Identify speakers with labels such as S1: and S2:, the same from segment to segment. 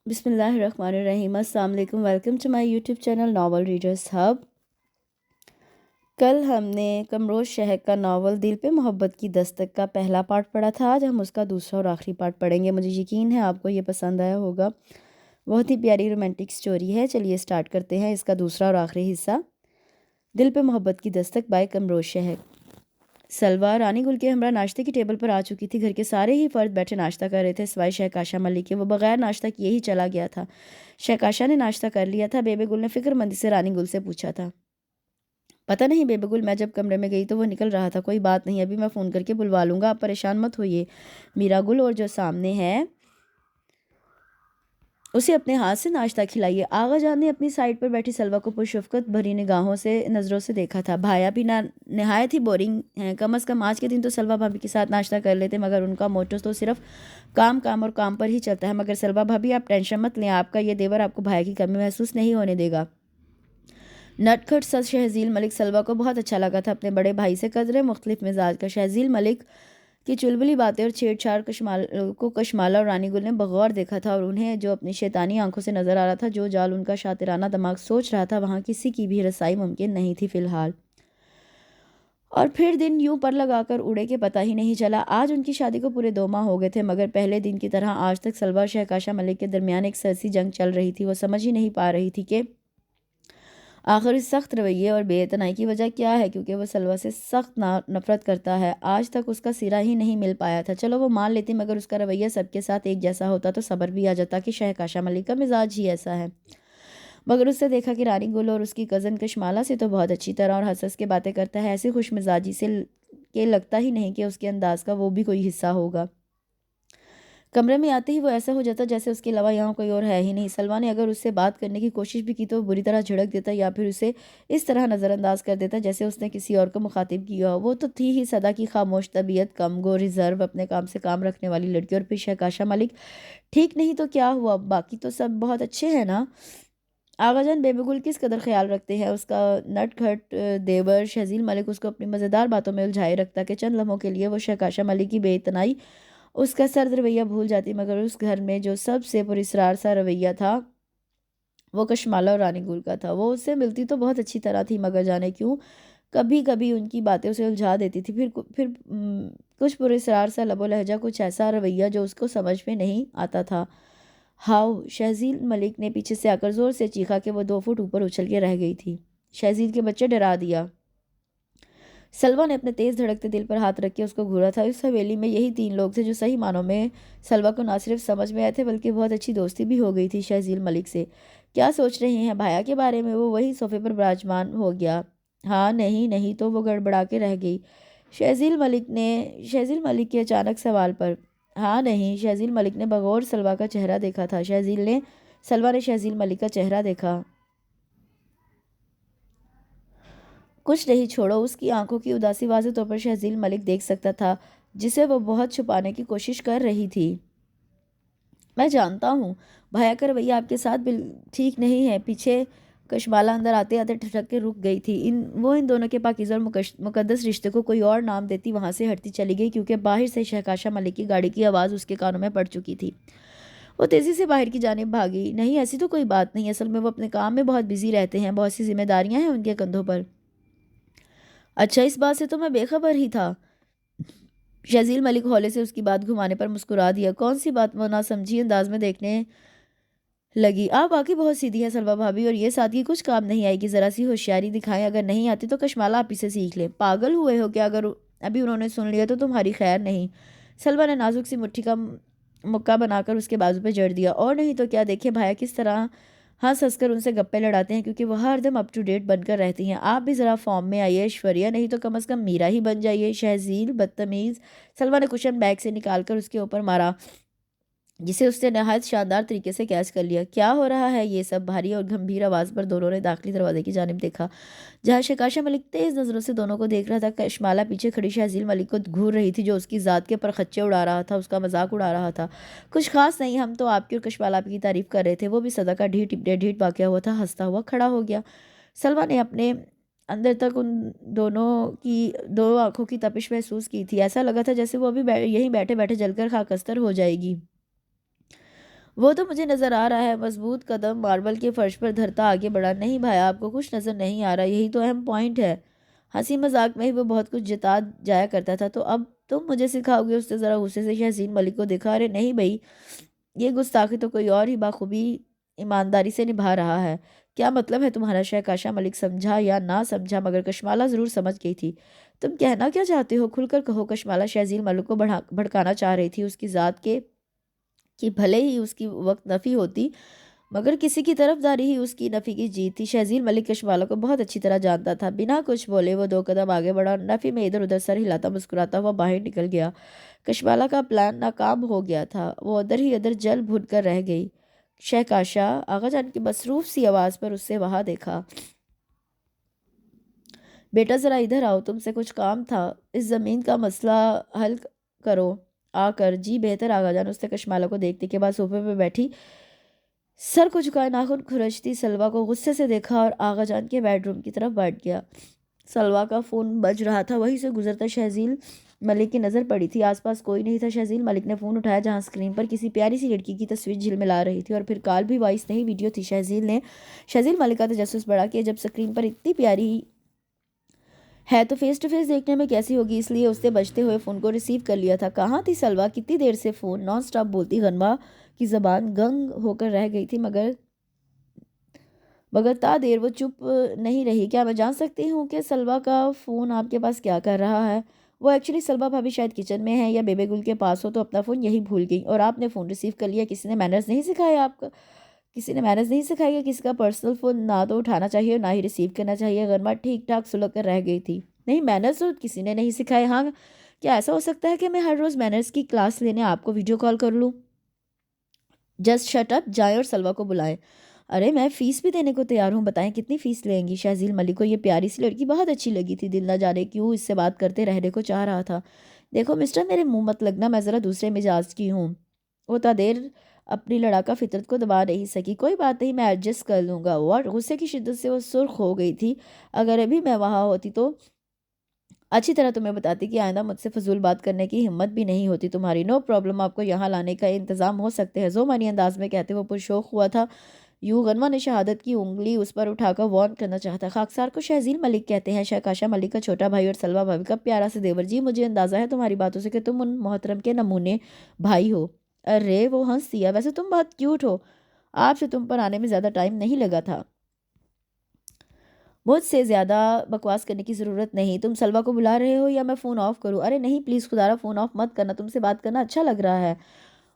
S1: بسم اللہ الرحمن الرحیم۔ السلام علیکم، welcome to my YouTube channel novel readers hub. کل ہم نے کمروز شہک کا ناول دل پہ محبت کی دستک کا پہلا پارٹ پڑھا تھا۔ آج ہم اس کا دوسرا اور آخری پارٹ پڑھیں گے۔ مجھے یقین ہے آپ کو یہ پسند آیا ہوگا، بہت ہی پیاری رومانٹک سٹوری ہے۔ چلیے سٹارٹ کرتے ہیں اس کا دوسرا اور آخری حصہ، دل پہ محبت کی دستک بائی کمروز شہک۔ سلوا رانی گل کے ہمراہ ناشتے کی ٹیبل پر آ چکی تھی۔ گھر کے سارے ہی فرد بیٹھے ناشتہ کر رہے تھے سوائے شہکاشا ملک کے۔ وہ بغیر ناشتہ کیے ہی چلا گیا تھا۔ شہکاشا نے ناشتہ کر لیا تھا۔ بیبی گل نے فکر مندی سے رانی گل سے پوچھا تھا، پتہ نہیں بیبی گل، میں جب کمرے میں گئی تو وہ نکل رہا تھا۔ کوئی بات نہیں، ابھی میں فون کر کے بلوا لوں گا، آپ پریشان مت ہوئیے۔ میرا گل اور جو سامنے ہے اسے اپنے ہاتھ سے ناشتہ کھلائیے۔ آغا جان نے اپنی سائیڈ پر بیٹھی سلوا کو پرشفقت بھری نظروں سے دیکھا تھا۔ بھایا بھی نہایت ہی بورنگ ہیں، کم از کم آج کے دن تو سلوا بھابھی کے ساتھ ناشتہ کر لیتے، مگر ان کا موٹو تو صرف کام کام اور کام پر ہی چلتا ہے۔ مگر سلوا بھابھی آپ ٹینشن مت لیں، آپ کا یہ دیور آپ کو بھایا کی کمی محسوس نہیں ہونے دے گا۔ نٹ کھٹ سا شہزیل ملک سلوا کو بہت اچھا لگا تھا، اپنے بڑے بھائی سے قدرے مختلف مزاج کا۔ شہزیل ملک کی چلبلی باتیں اور چھیڑ چھاڑ کو کشمالہ اور رانی گل نے بغور دیکھا تھا، اور انہیں جو اپنی شیطانی آنکھوں سے نظر آ رہا تھا، جو جال ان کا شاطرانہ دماغ سوچ رہا تھا، وہاں کسی کی بھی رسائی ممکن نہیں تھی فی الحال۔ اور پھر دن یوں پر لگا کر اڑے کہ پتہ ہی نہیں چلا۔ آج ان کی شادی کو پورے 2 ماہ ہو گئے تھے، مگر پہلے دن کی طرح آج تک سلوا اور شہکاشا ملک کے درمیان ایک سرسی جنگ چل رہی تھی۔ وہ سمجھ ہی نہیں پا رہی تھی کہ آخر اس سخت رویے اور بے اعتنائی کی وجہ کیا ہے، کیونکہ وہ سلوا سے سخت نفرت کرتا ہے۔ آج تک اس کا سرا ہی نہیں مل پایا تھا۔ چلو وہ مان لیتی، مگر اس کا رویہ سب کے ساتھ ایک جیسا ہوتا تو صبر بھی آ جاتا کہ شہکاشا ملک کا مزاج ہی ایسا ہے۔ مگر اس سے دیکھا کہ رانی گل اور اس کی کزن کشمالہ سے تو بہت اچھی طرح اور ہنس ہنس کے باتیں کرتا ہے، ایسی خوش مزاجی سے کہ لگتا ہی نہیں کہ اس کے انداز کا وہ بھی کوئی حصہ ہوگا۔ کمرے میں آتے ہی وہ ایسا ہو جاتا جیسے اس کے علاوہ یہاں کوئی اور ہے ہی نہیں۔ سلوا نے اگر اس سے بات کرنے کی کوشش بھی کی تو وہ بری طرح جھڑک دیتا، یا پھر اسے اس طرح نظر انداز کر دیتا جیسے اس نے کسی اور کو مخاطب کیا ہو۔ وہ تو تھی ہی سدا کی خاموش طبیعت، کم گو، ریزرو، اپنے کام سے کام رکھنے والی لڑکی۔ اور پھر شہکاشا ملک ٹھیک نہیں تو کیا ہوا، باقی تو سب بہت اچھے ہیں نا۔ آغا جان بیبی گل کس قدر خیال رکھتے ہیں، اس کا نٹ کھٹ دیور شہزیل ملک اس کو اپنی مزیدار باتوں میں الجھائے رکھتا کہ چند لمحوں کے لیے وہ شہکاشا ملک کی بے اتنائی، اس کا سرد رویہ بھول جاتی۔ مگر اس گھر میں جو سب سے پراسرار سا رویہ تھا وہ کشمالہ اور رانی گل کا تھا۔ وہ اس سے ملتی تو بہت اچھی طرح تھی، مگر جانے کیوں کبھی کبھی ان کی باتیں اسے الجھا دیتی تھی۔ پھر کچھ پراسرار سا لب و لہجہ، کچھ ایسا رویہ جو اس کو سمجھ میں نہیں آتا تھا۔ ہاؤ! شہزیل ملک نے پیچھے سے آ کر زور سے چیخا کہ وہ 2 فٹ اوپر اچھل کے رہ گئی تھی۔ شہزیل کے بچے ڈرا دیا۔ سلوا نے اپنے تیز دھڑکتے دل پر ہاتھ رکھ کے اس کو گھورا تھا۔ اس حویلی میں یہی 3 لوگ تھے جو صحیح معنوں میں سلوا کو نہ صرف سمجھ میں آئے تھے بلکہ بہت اچھی دوستی بھی ہو گئی تھی شہزیل ملک سے۔ کیا سوچ رہے ہیں بھایا کے بارے میں؟ وہ وہی صوفے پر براجمان ہو گیا۔ ہاں نہیں تو وہ گڑبڑا کے رہ گئی شہزیل ملک کے اچانک سوال پر۔ ہاں نہیں، شہزیل ملک نے بغور سلوا کا چہرہ دیکھا تھا۔ سلوا نے شہزیل ملک کا چہرہ دیکھا۔ کچھ نہیں، چھوڑو۔ اس کی آنکھوں کی اداسی واضح طور پر شہزیل ملک دیکھ سکتا تھا، جسے وہ بہت چھپانے کی کوشش کر رہی تھی۔ میں جانتا ہوں بھایا کا رویہ آپ کے ساتھ ٹھیک نہیں ہے۔ پیچھے کشمالہ اندر آتے آتے ٹھٹک کے رک گئی تھی۔ وہ ان دونوں کے پاکیزہ اور مقدس رشتے کو کوئی اور نام دیتی وہاں سے ہٹتی چلی گئی، کیونکہ باہر سے شہکاشا ملک کی گاڑی کی آواز اس کے کانوں میں پڑ چکی تھی۔ وہ تیزی سے باہر کی جانب بھاگی۔ نہیں، ایسی تو کوئی بات نہیں، اصل میں وہ اپنے کام میں بہت بزی رہتے ہیں، بہت سی ذمہ داریاں ہیں ان کے کندھوں پر۔ اچھا، اس بات سے تو میں بے خبر ہی تھا۔ شہزیل ملک ہولے سے اس کی بات گھمانے پر مسکرا دیا۔ کون سی بات؟ وہ نہ سمجھی انداز میں دیکھنے لگی۔ آپ واقعی بہت سیدھی ہیں سلوا بھابھی، اور یہ سادگی کچھ کام نہیں آئے گی، ذرا سی ہوشیاری دکھائیں، اگر نہیں آتی تو کشمالہ آپ ہی سے سیکھ لیں۔ پاگل ہوئے ہو کیا؟ اگر ابھی انہوں نے سن لیا تو تمہاری خیر نہیں۔ سلوا نے نازک سی مٹھی کا مکہ بنا کر اس کے بازو پہ جڑ دیا۔ اور نہیں تو کیا، دیکھیں بھایا کس طرح ہنس ہنس کر ان سے گپے لڑاتے ہیں، کیونکہ وہ ہر دم اپ ٹو ڈیٹ بن کر رہتی ہیں۔ آپ بھی ذرا فارم میں آئیے ایشوریا، نہیں تو کم از کم میرا ہی بن جائیے۔ شہزیل بدتمیز! سلوا نے کشن بیگ سے نکال کر اس کے اوپر مارا، جسے اس نے نہایت شاندار طریقے سے کیچ کر لیا۔ کیا ہو رہا ہے یہ سب؟ بھاری اور گھمبیر آواز پر دونوں نے داخلی دروازے کی جانب دیکھا، جہاں شہکاشا ملک تیز نظروں سے دونوں کو دیکھ رہا تھا۔ کشمالہ پیچھے کھڑی شہزیل ملک کو گھور رہی تھی، جو اس کی ذات کے پرخچے اڑا رہا تھا، اس کا مذاق اڑا رہا تھا۔ کچھ خاص نہیں، ہم تو آپ کی اور کشمالہ کی تعریف کر رہے تھے۔ وہ بھی صدا کا ڈھیٹ واقع ہوا تھا، ہنستا ہوا کھڑا ہو گیا۔ سلوا نے اپنے اندر تک ان دونوں کی 2 آنکھوں کی تپش محسوس کی تھی۔ ایسا لگا تھا جیسے وہ ابھی یہیں بیٹھے بیٹھے جل کر خاکستر ہو جائے گی۔ وہ تو مجھے نظر آ رہا ہے، مضبوط قدم ماربل کے فرش پر دھرتا آگے بڑھا۔ نہیں بھایا، آپ کو کچھ نظر نہیں آ رہا، یہی تو اہم پوائنٹ ہے۔ ہنسی مذاق میں ہی وہ بہت کچھ جتا جایا کرتا تھا، تو اب تم مجھے سکھاؤ گے؟ اس نے ذرا غصے سے شہزین ملک کو دیکھا۔ ارے نہیں بھائی، یہ گستاخی تو کوئی اور ہی بخوبی ایمانداری سے نبھا رہا ہے۔ کیا مطلب ہے تمہارا؟ شہکاشا ملک سمجھا یا نہ سمجھا، مگر کشمالہ ضرور سمجھ گئی تھی۔ تم کہنا کیا چاہتے ہو؟ کھل کر کہو۔ کشمالہ شہزین ملک کو بھڑکانا چاہ رہی تھی، اس کی ذات کے کہ بھلے ہی اس کی وقت نفی ہوتی، مگر کسی کی طرف داری ہی اس کی نفی کی جیت تھی۔ شہزین ملک کشمالہ کو بہت اچھی طرح جانتا تھا۔ بنا کچھ بولے وہ 2 قدم آگے بڑھا اور نفی میں ادھر ادھر سر ہلاتا مسکراتا ہوا باہر نکل گیا۔ کشمالہ کا پلان ناکام ہو گیا تھا، وہ ادھر ہی ادھر جل بھن کر رہ گئی۔ شہکاشا آغا جان کی مصروف سی آواز پر اس سے وہاں دیکھا۔ بیٹا ذرا ادھر آؤ، تم سے کچھ کام تھا، اس زمین کا مسئلہ حل کرو آ کر۔ جی بہتر آغا جان۔ اس نے کشمالہ کو دیکھنے کے بعد صوفے پہ بیٹھی سر کو جھکائے ناخن کھرچتی سلوا کو غصے سے دیکھا اور آغا جان کے بیڈ روم کی طرف بڑھ گیا۔ سلوا کا فون بج رہا تھا، وہیں سے گزرتا شہزیل ملک کی نظر پڑی تھی۔ آس پاس کوئی نہیں تھا۔ شہزیل ملک نے فون اٹھایا جہاں اسکرین پر کسی پیاری سی لڑکی کی تصویر جھلملا رہی تھی، اور پھر کال بھی وائس نہیں ویڈیو تھی۔ شہزیل ملک کا تجسس بڑھا کہ جب اسکرین پر اتنی پیاری ہے تو فیس ٹو فیس دیکھنے میں کیسی ہوگی، اس لیے اس نے بجتے ہوئے فون کو ریسیو کر لیا تھا۔ کہاں تھی سلوا؟ کتنی دیر سے فون نان سٹاپ بولتی غنوا کی زبان گنگ ہو کر رہ گئی تھی، مگر تا دیر وہ چپ نہیں رہی۔ کیا میں جان سکتی ہوں کہ سلوا کا فون آپ کے پاس کیا کر رہا ہے؟ وہ ایکچولی سلوا بھابی شاید کچن میں ہے یا بیبے گل کے پاس ہو، تو اپنا فون یہی بھول گئی اور آپ نے فون ریسیو کر لیا۔ کسی نے مینرز نہیں سکھایا آپ کا؟ کسی نے مینرز نہیں سکھائی کہ کسی کا پرسنل فون نہ تو اٹھانا چاہیے اور نہ ہی ریسیو کرنا چاہیے؟ غنوا ٹھیک ٹھاک سلگ کر رہ گئی تھی۔ نہیں، مینرز تو کسی نے نہیں سکھائے۔ ہاں، کیا ایسا ہو سکتا ہے کہ میں ہر روز مینرز کی کلاس لینے آپ کو ویڈیو کال کر لوں؟ جسٹ شٹ اپ، جائیں اور سلوا کو بلائیں۔ ارے میں فیس بھی دینے کو تیار ہوں، بتائیں کتنی فیس لیں گی؟ شہزیل ملک کو یہ پیاری سی لڑکی بہت اچھی لگی تھی، دل نہ جانے کیوں اس سے بات کرتے رہنے کو چاہ رہا تھا۔ دیکھو مسٹر، میرے منہ مت لگنا، میں ذرا دوسرے مزاج کی ہوں۔ وہ تا دیر اپنی لڑاکا فطرت کو دبا نہیں سکی۔ کوئی بات نہیں، میں ایڈجسٹ کر لوں گا۔ اور غصے کی شدت سے وہ سرخ ہو گئی تھی۔ اگر ابھی میں وہاں ہوتی تو اچھی طرح تمہیں بتاتی کہ آئندہ مجھ سے فضول بات کرنے کی ہمت بھی نہیں ہوتی تمہاری۔ نو پرابلم، آپ کو یہاں لانے کا انتظام ہو سکتے ہیں، زو مانی انداز میں کہتے وہ پرشوق ہوا تھا۔ یوں غنوا نے شہادت کی انگلی اس پر اٹھا کر وارن کرنا چاہتا۔ خاکسار کو شہزیل ملک کہتے ہیں، شہکاشا ملک کا چھوٹا بھائی اور سلوا بھابی کا پیارا سے دیور۔ جی مجھے اندازہ ہے تمہاری باتوں سے کہ تم ان محترم کے نمونے بھائی ہو۔ ارے وہ ہنس دیا، ویسے تم بہت کیوٹ ہو، آپ سے تم پر آنے میں زیادہ ٹائم نہیں لگا تھا۔ مجھ سے زیادہ بکواس کرنے کی ضرورت نہیں۔ تم سلوا کو بلا رہے ہو یا میں فون آف کروں؟ ارے نہیں پلیز خدا را فون آف مت کرنا، تم سے بات کرنا اچھا لگ رہا ہے،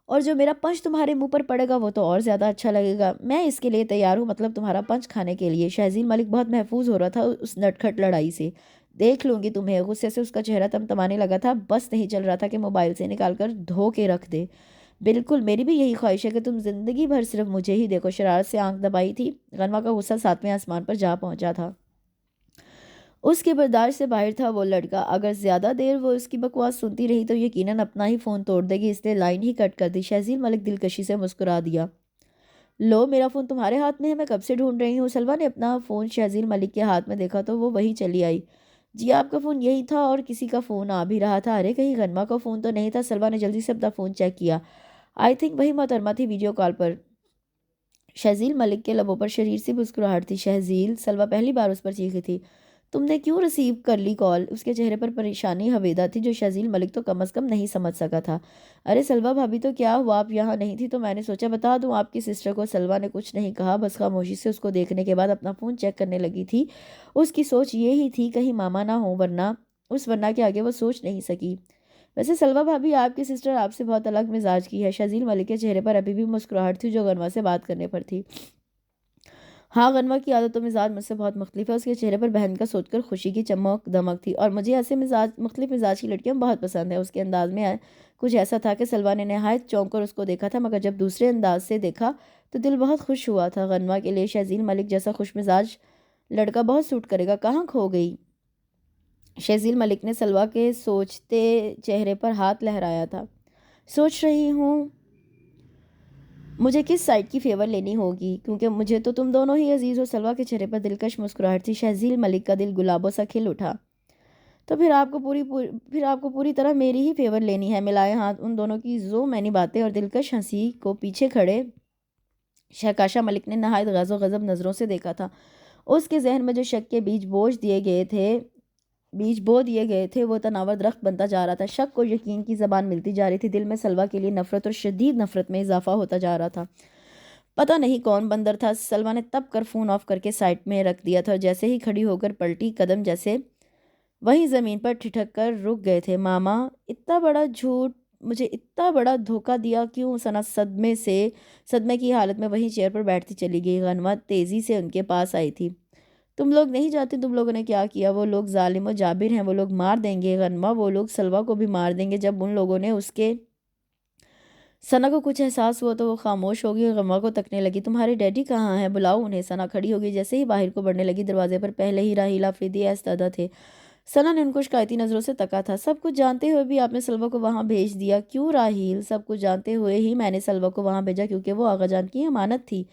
S1: اور جو میرا پنچ تمہارے منہ پر پڑے گا وہ تو اور زیادہ اچھا لگے گا۔ میں اس کے لیے تیار ہوں، مطلب تمہارا پنچ کھانے کے لیے۔ شہزیل ملک بہت محفوظ ہو رہا تھا اس نٹکھٹ لڑائی سے۔ دیکھ لوں گی تمہیں۔ غصے سے اس کا چہرہ تمتمانے لگا تھا، بس نہیں چل رہا تھا کہ موبائل سے نکال کر دھو کے رکھ دے۔ بالکل، میری بھی یہی خواہش ہے کہ تم زندگی بھر صرف مجھے ہی دیکھو۔ شرارت سے آنکھ دبائی تھی۔ غنوا کا غصہ 7ویں آسمان پر جا پہنچا تھا۔ اس کے برداشت سے باہر تھا وہ لڑکا۔ اگر زیادہ دیر وہ اس کی بکواس سنتی رہی تو یقیناً اپنا ہی فون توڑ دے گی، اس لیے لائن ہی کٹ کر دی۔ شہزیل ملک دلکشی سے مسکرا دیا۔ لو، میرا فون تمہارے ہاتھ میں ہے، میں کب سے ڈھونڈ رہی ہوں۔ سلوا نے اپنا فون شہزیل ملک کے ہاتھ میں دیکھا تو وہ وہی چلی آئی۔ جی آپ کا فون یہی تھا اور کسی کا فون آ بھی رہا تھا۔ ارے کہیں غنوا کا فون تو نہیں تھا؟ سلوا نے جلدی سے اپنا فون چیک کیا۔ آئی تھنک وہی محترمہ تھی ویڈیو کال پر۔ شہزیل ملک کے لبوں پر شریر سی مسکراہٹ تھی۔ شہزیل، سلوا پہلی بار اس پر چیخی تھی، تم نے کیوں ریسیو کر لی کال؟ اس کے چہرے پر پریشانی حویدہ تھی جو شہزیل ملک تو کم از کم نہیں سمجھ سکا تھا۔ ارے سلوا بھابی تو کیا ہوا، آپ یہاں نہیں تھی تو میں نے سوچا بتا دوں آپ کی سسٹر کو۔ سلوا نے کچھ نہیں کہا، بس خاموشی سے اس کو دیکھنے کے بعد اپنا فون چیک کرنے لگی تھی۔ اس کی سوچ یہ ہی تھی کہیں ماما نہ ہو، ورنہ کے آگے وہ سوچ نہیں سکی۔ ویسے سلوا بھابی آپ کی سسٹر آپ سے بہت الگ مزاج کی ہے۔ شہزیل ملک کے چہرے پر ابھی بھی مسکراہٹ تھی جو غنوا سے بات کرنے پر تھی۔ ہاں، غنوا کی عادت و مزاج مجھ سے بہت مختلف ہے۔ اس کے چہرے پر بہن کا سوچ کر خوشی کی چمک دمک تھی، اور مجھے ایسے مختلف مزاج کی لڑکیاں بہت پسند ہیں۔ اس کے انداز میں کچھ ایسا تھا کہ سلوا نے نہایت چونک کر اس کو دیکھا تھا، مگر جب دوسرے انداز سے دیکھا تو دل بہت خوش ہوا تھا۔ غنوا کے لیے شہزیل ملک جیسا خوش مزاج لڑکا بہت سوٹ کرے گا۔ کہاں کھو گئی؟ شہزیل ملک نے سلوا کے سوچتے چہرے پر ہاتھ لہرایا تھا۔ سوچ رہی ہوں مجھے کس سائڈ کی فیور لینی ہوگی، کیونکہ مجھے تو تم دونوں ہی عزیز ہو۔ سلوا کے چہرے پر دلکش مسکراہٹ تھی۔ شہزیل ملک کا دل گلابوں سا کھل اٹھا۔ تو پھر آپ کو پوری طرح میری ہی فیور لینی ہے۔ ملائے ہاتھ ان دونوں کی میں نے باتیں اور دلکش ہنسی کو پیچھے کھڑے شہکاشا ملک نے نہایت غض و غضب نظروں سے دیکھا تھا۔ اس کے ذہن میں جو شک کے بیج بو دیے گئے تھے وہ تناور درخت بنتا جا رہا تھا۔ شک کو یقین کی زبان ملتی جا رہی تھی، دل میں سلویٰ کے لیے نفرت اور شدید نفرت میں اضافہ ہوتا جا رہا تھا۔ پتہ نہیں کون بندر تھا، سلویٰ نے تب کر فون آف کر کے سائٹ میں رکھ دیا تھا، اور جیسے ہی کھڑی ہو کر پلٹی قدم جیسے وہیں زمین پر ٹھٹک کر رک گئے تھے۔ ماما، اتنا بڑا جھوٹ، مجھے اتنا بڑا دھوکہ دیا کیوں؟ ثنا صدمے کی حالت میں وہیں چیئر پر بیٹھتی چلی گئی۔ غنوہ تیزی سے ان کے پاس آئی تھی۔ تم لوگ نہیں جانتے تم لوگوں نے کیا کیا؟ وہ لوگ ظالم و جابر ہیں، وہ لوگ مار دیں گے غنوہ، وہ لوگ سلویٰ کو بھی مار دیں گے۔ جب ان لوگوں نے ثنا کو کچھ احساس ہوا تو وہ خاموش ہو گئی اور غنوہ کو تکنے لگی۔ تمہارے ڈیڈی کہاں ہیں؟ بلاؤ انہیں۔ ثنا کھڑی ہو گئی، جیسے ہی باہر کو بڑھنے لگی دروازے پر پہلے ہی راحیل آفریدی ایستادہ تھے۔ ثنا نے ان کو شکایتی نظروں سے تکا تھا۔ سب کچھ جانتے ہوئے بھی آپ نے سلویٰ کو وہاں بھیج دیا کیوں راحیل؟ سب کچھ جانتے ہوئے ہی میں نے سلویٰ کو وہاں بھیجا کیونکہ وہ آغا جان کی امانت تھی۔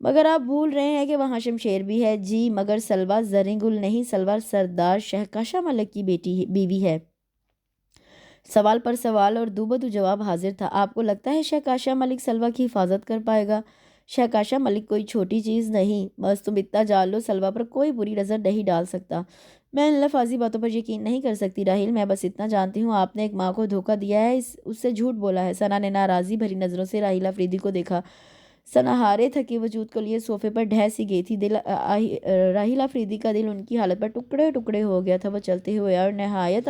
S1: مگر آپ بھول رہے ہیں کہ وہاں شمشیر بھی ہے۔ جی مگر سلویٰ زریں گل نہیں، سلویٰ سردار شہکاشا ملک کی بیوی ہے۔ سوال پر سوال اور دو بدو جواب حاضر تھا۔ آپ کو لگتا ہے شہکاشا ملک سلویٰ کی حفاظت کر پائے گا؟ شہکاشا ملک کوئی چھوٹی چیز نہیں، بس تم اتنا جان لو سلویٰ پر کوئی بری نظر نہیں ڈال سکتا۔ میں ان لفاظی باتوں پر یقین نہیں کر سکتی راحیل، میں بس اتنا جانتی ہوں آپ نے ایک ماں کو دھوکہ دیا ہے، اس سے جھوٹ بولا ہے۔ ثنا نے ناراضی بھری نظروں سے راحیل آفریدی کو دیکھا۔ ثنا ہارے تھکے وجود کو لیے صوفے پر ڈھہ سی گئی تھی۔ راحیل آفریدی کا دل ان کی حالت پر ٹکڑے ٹکڑے ہو گیا تھا۔ وہ چلتے ہوئے اور نہایت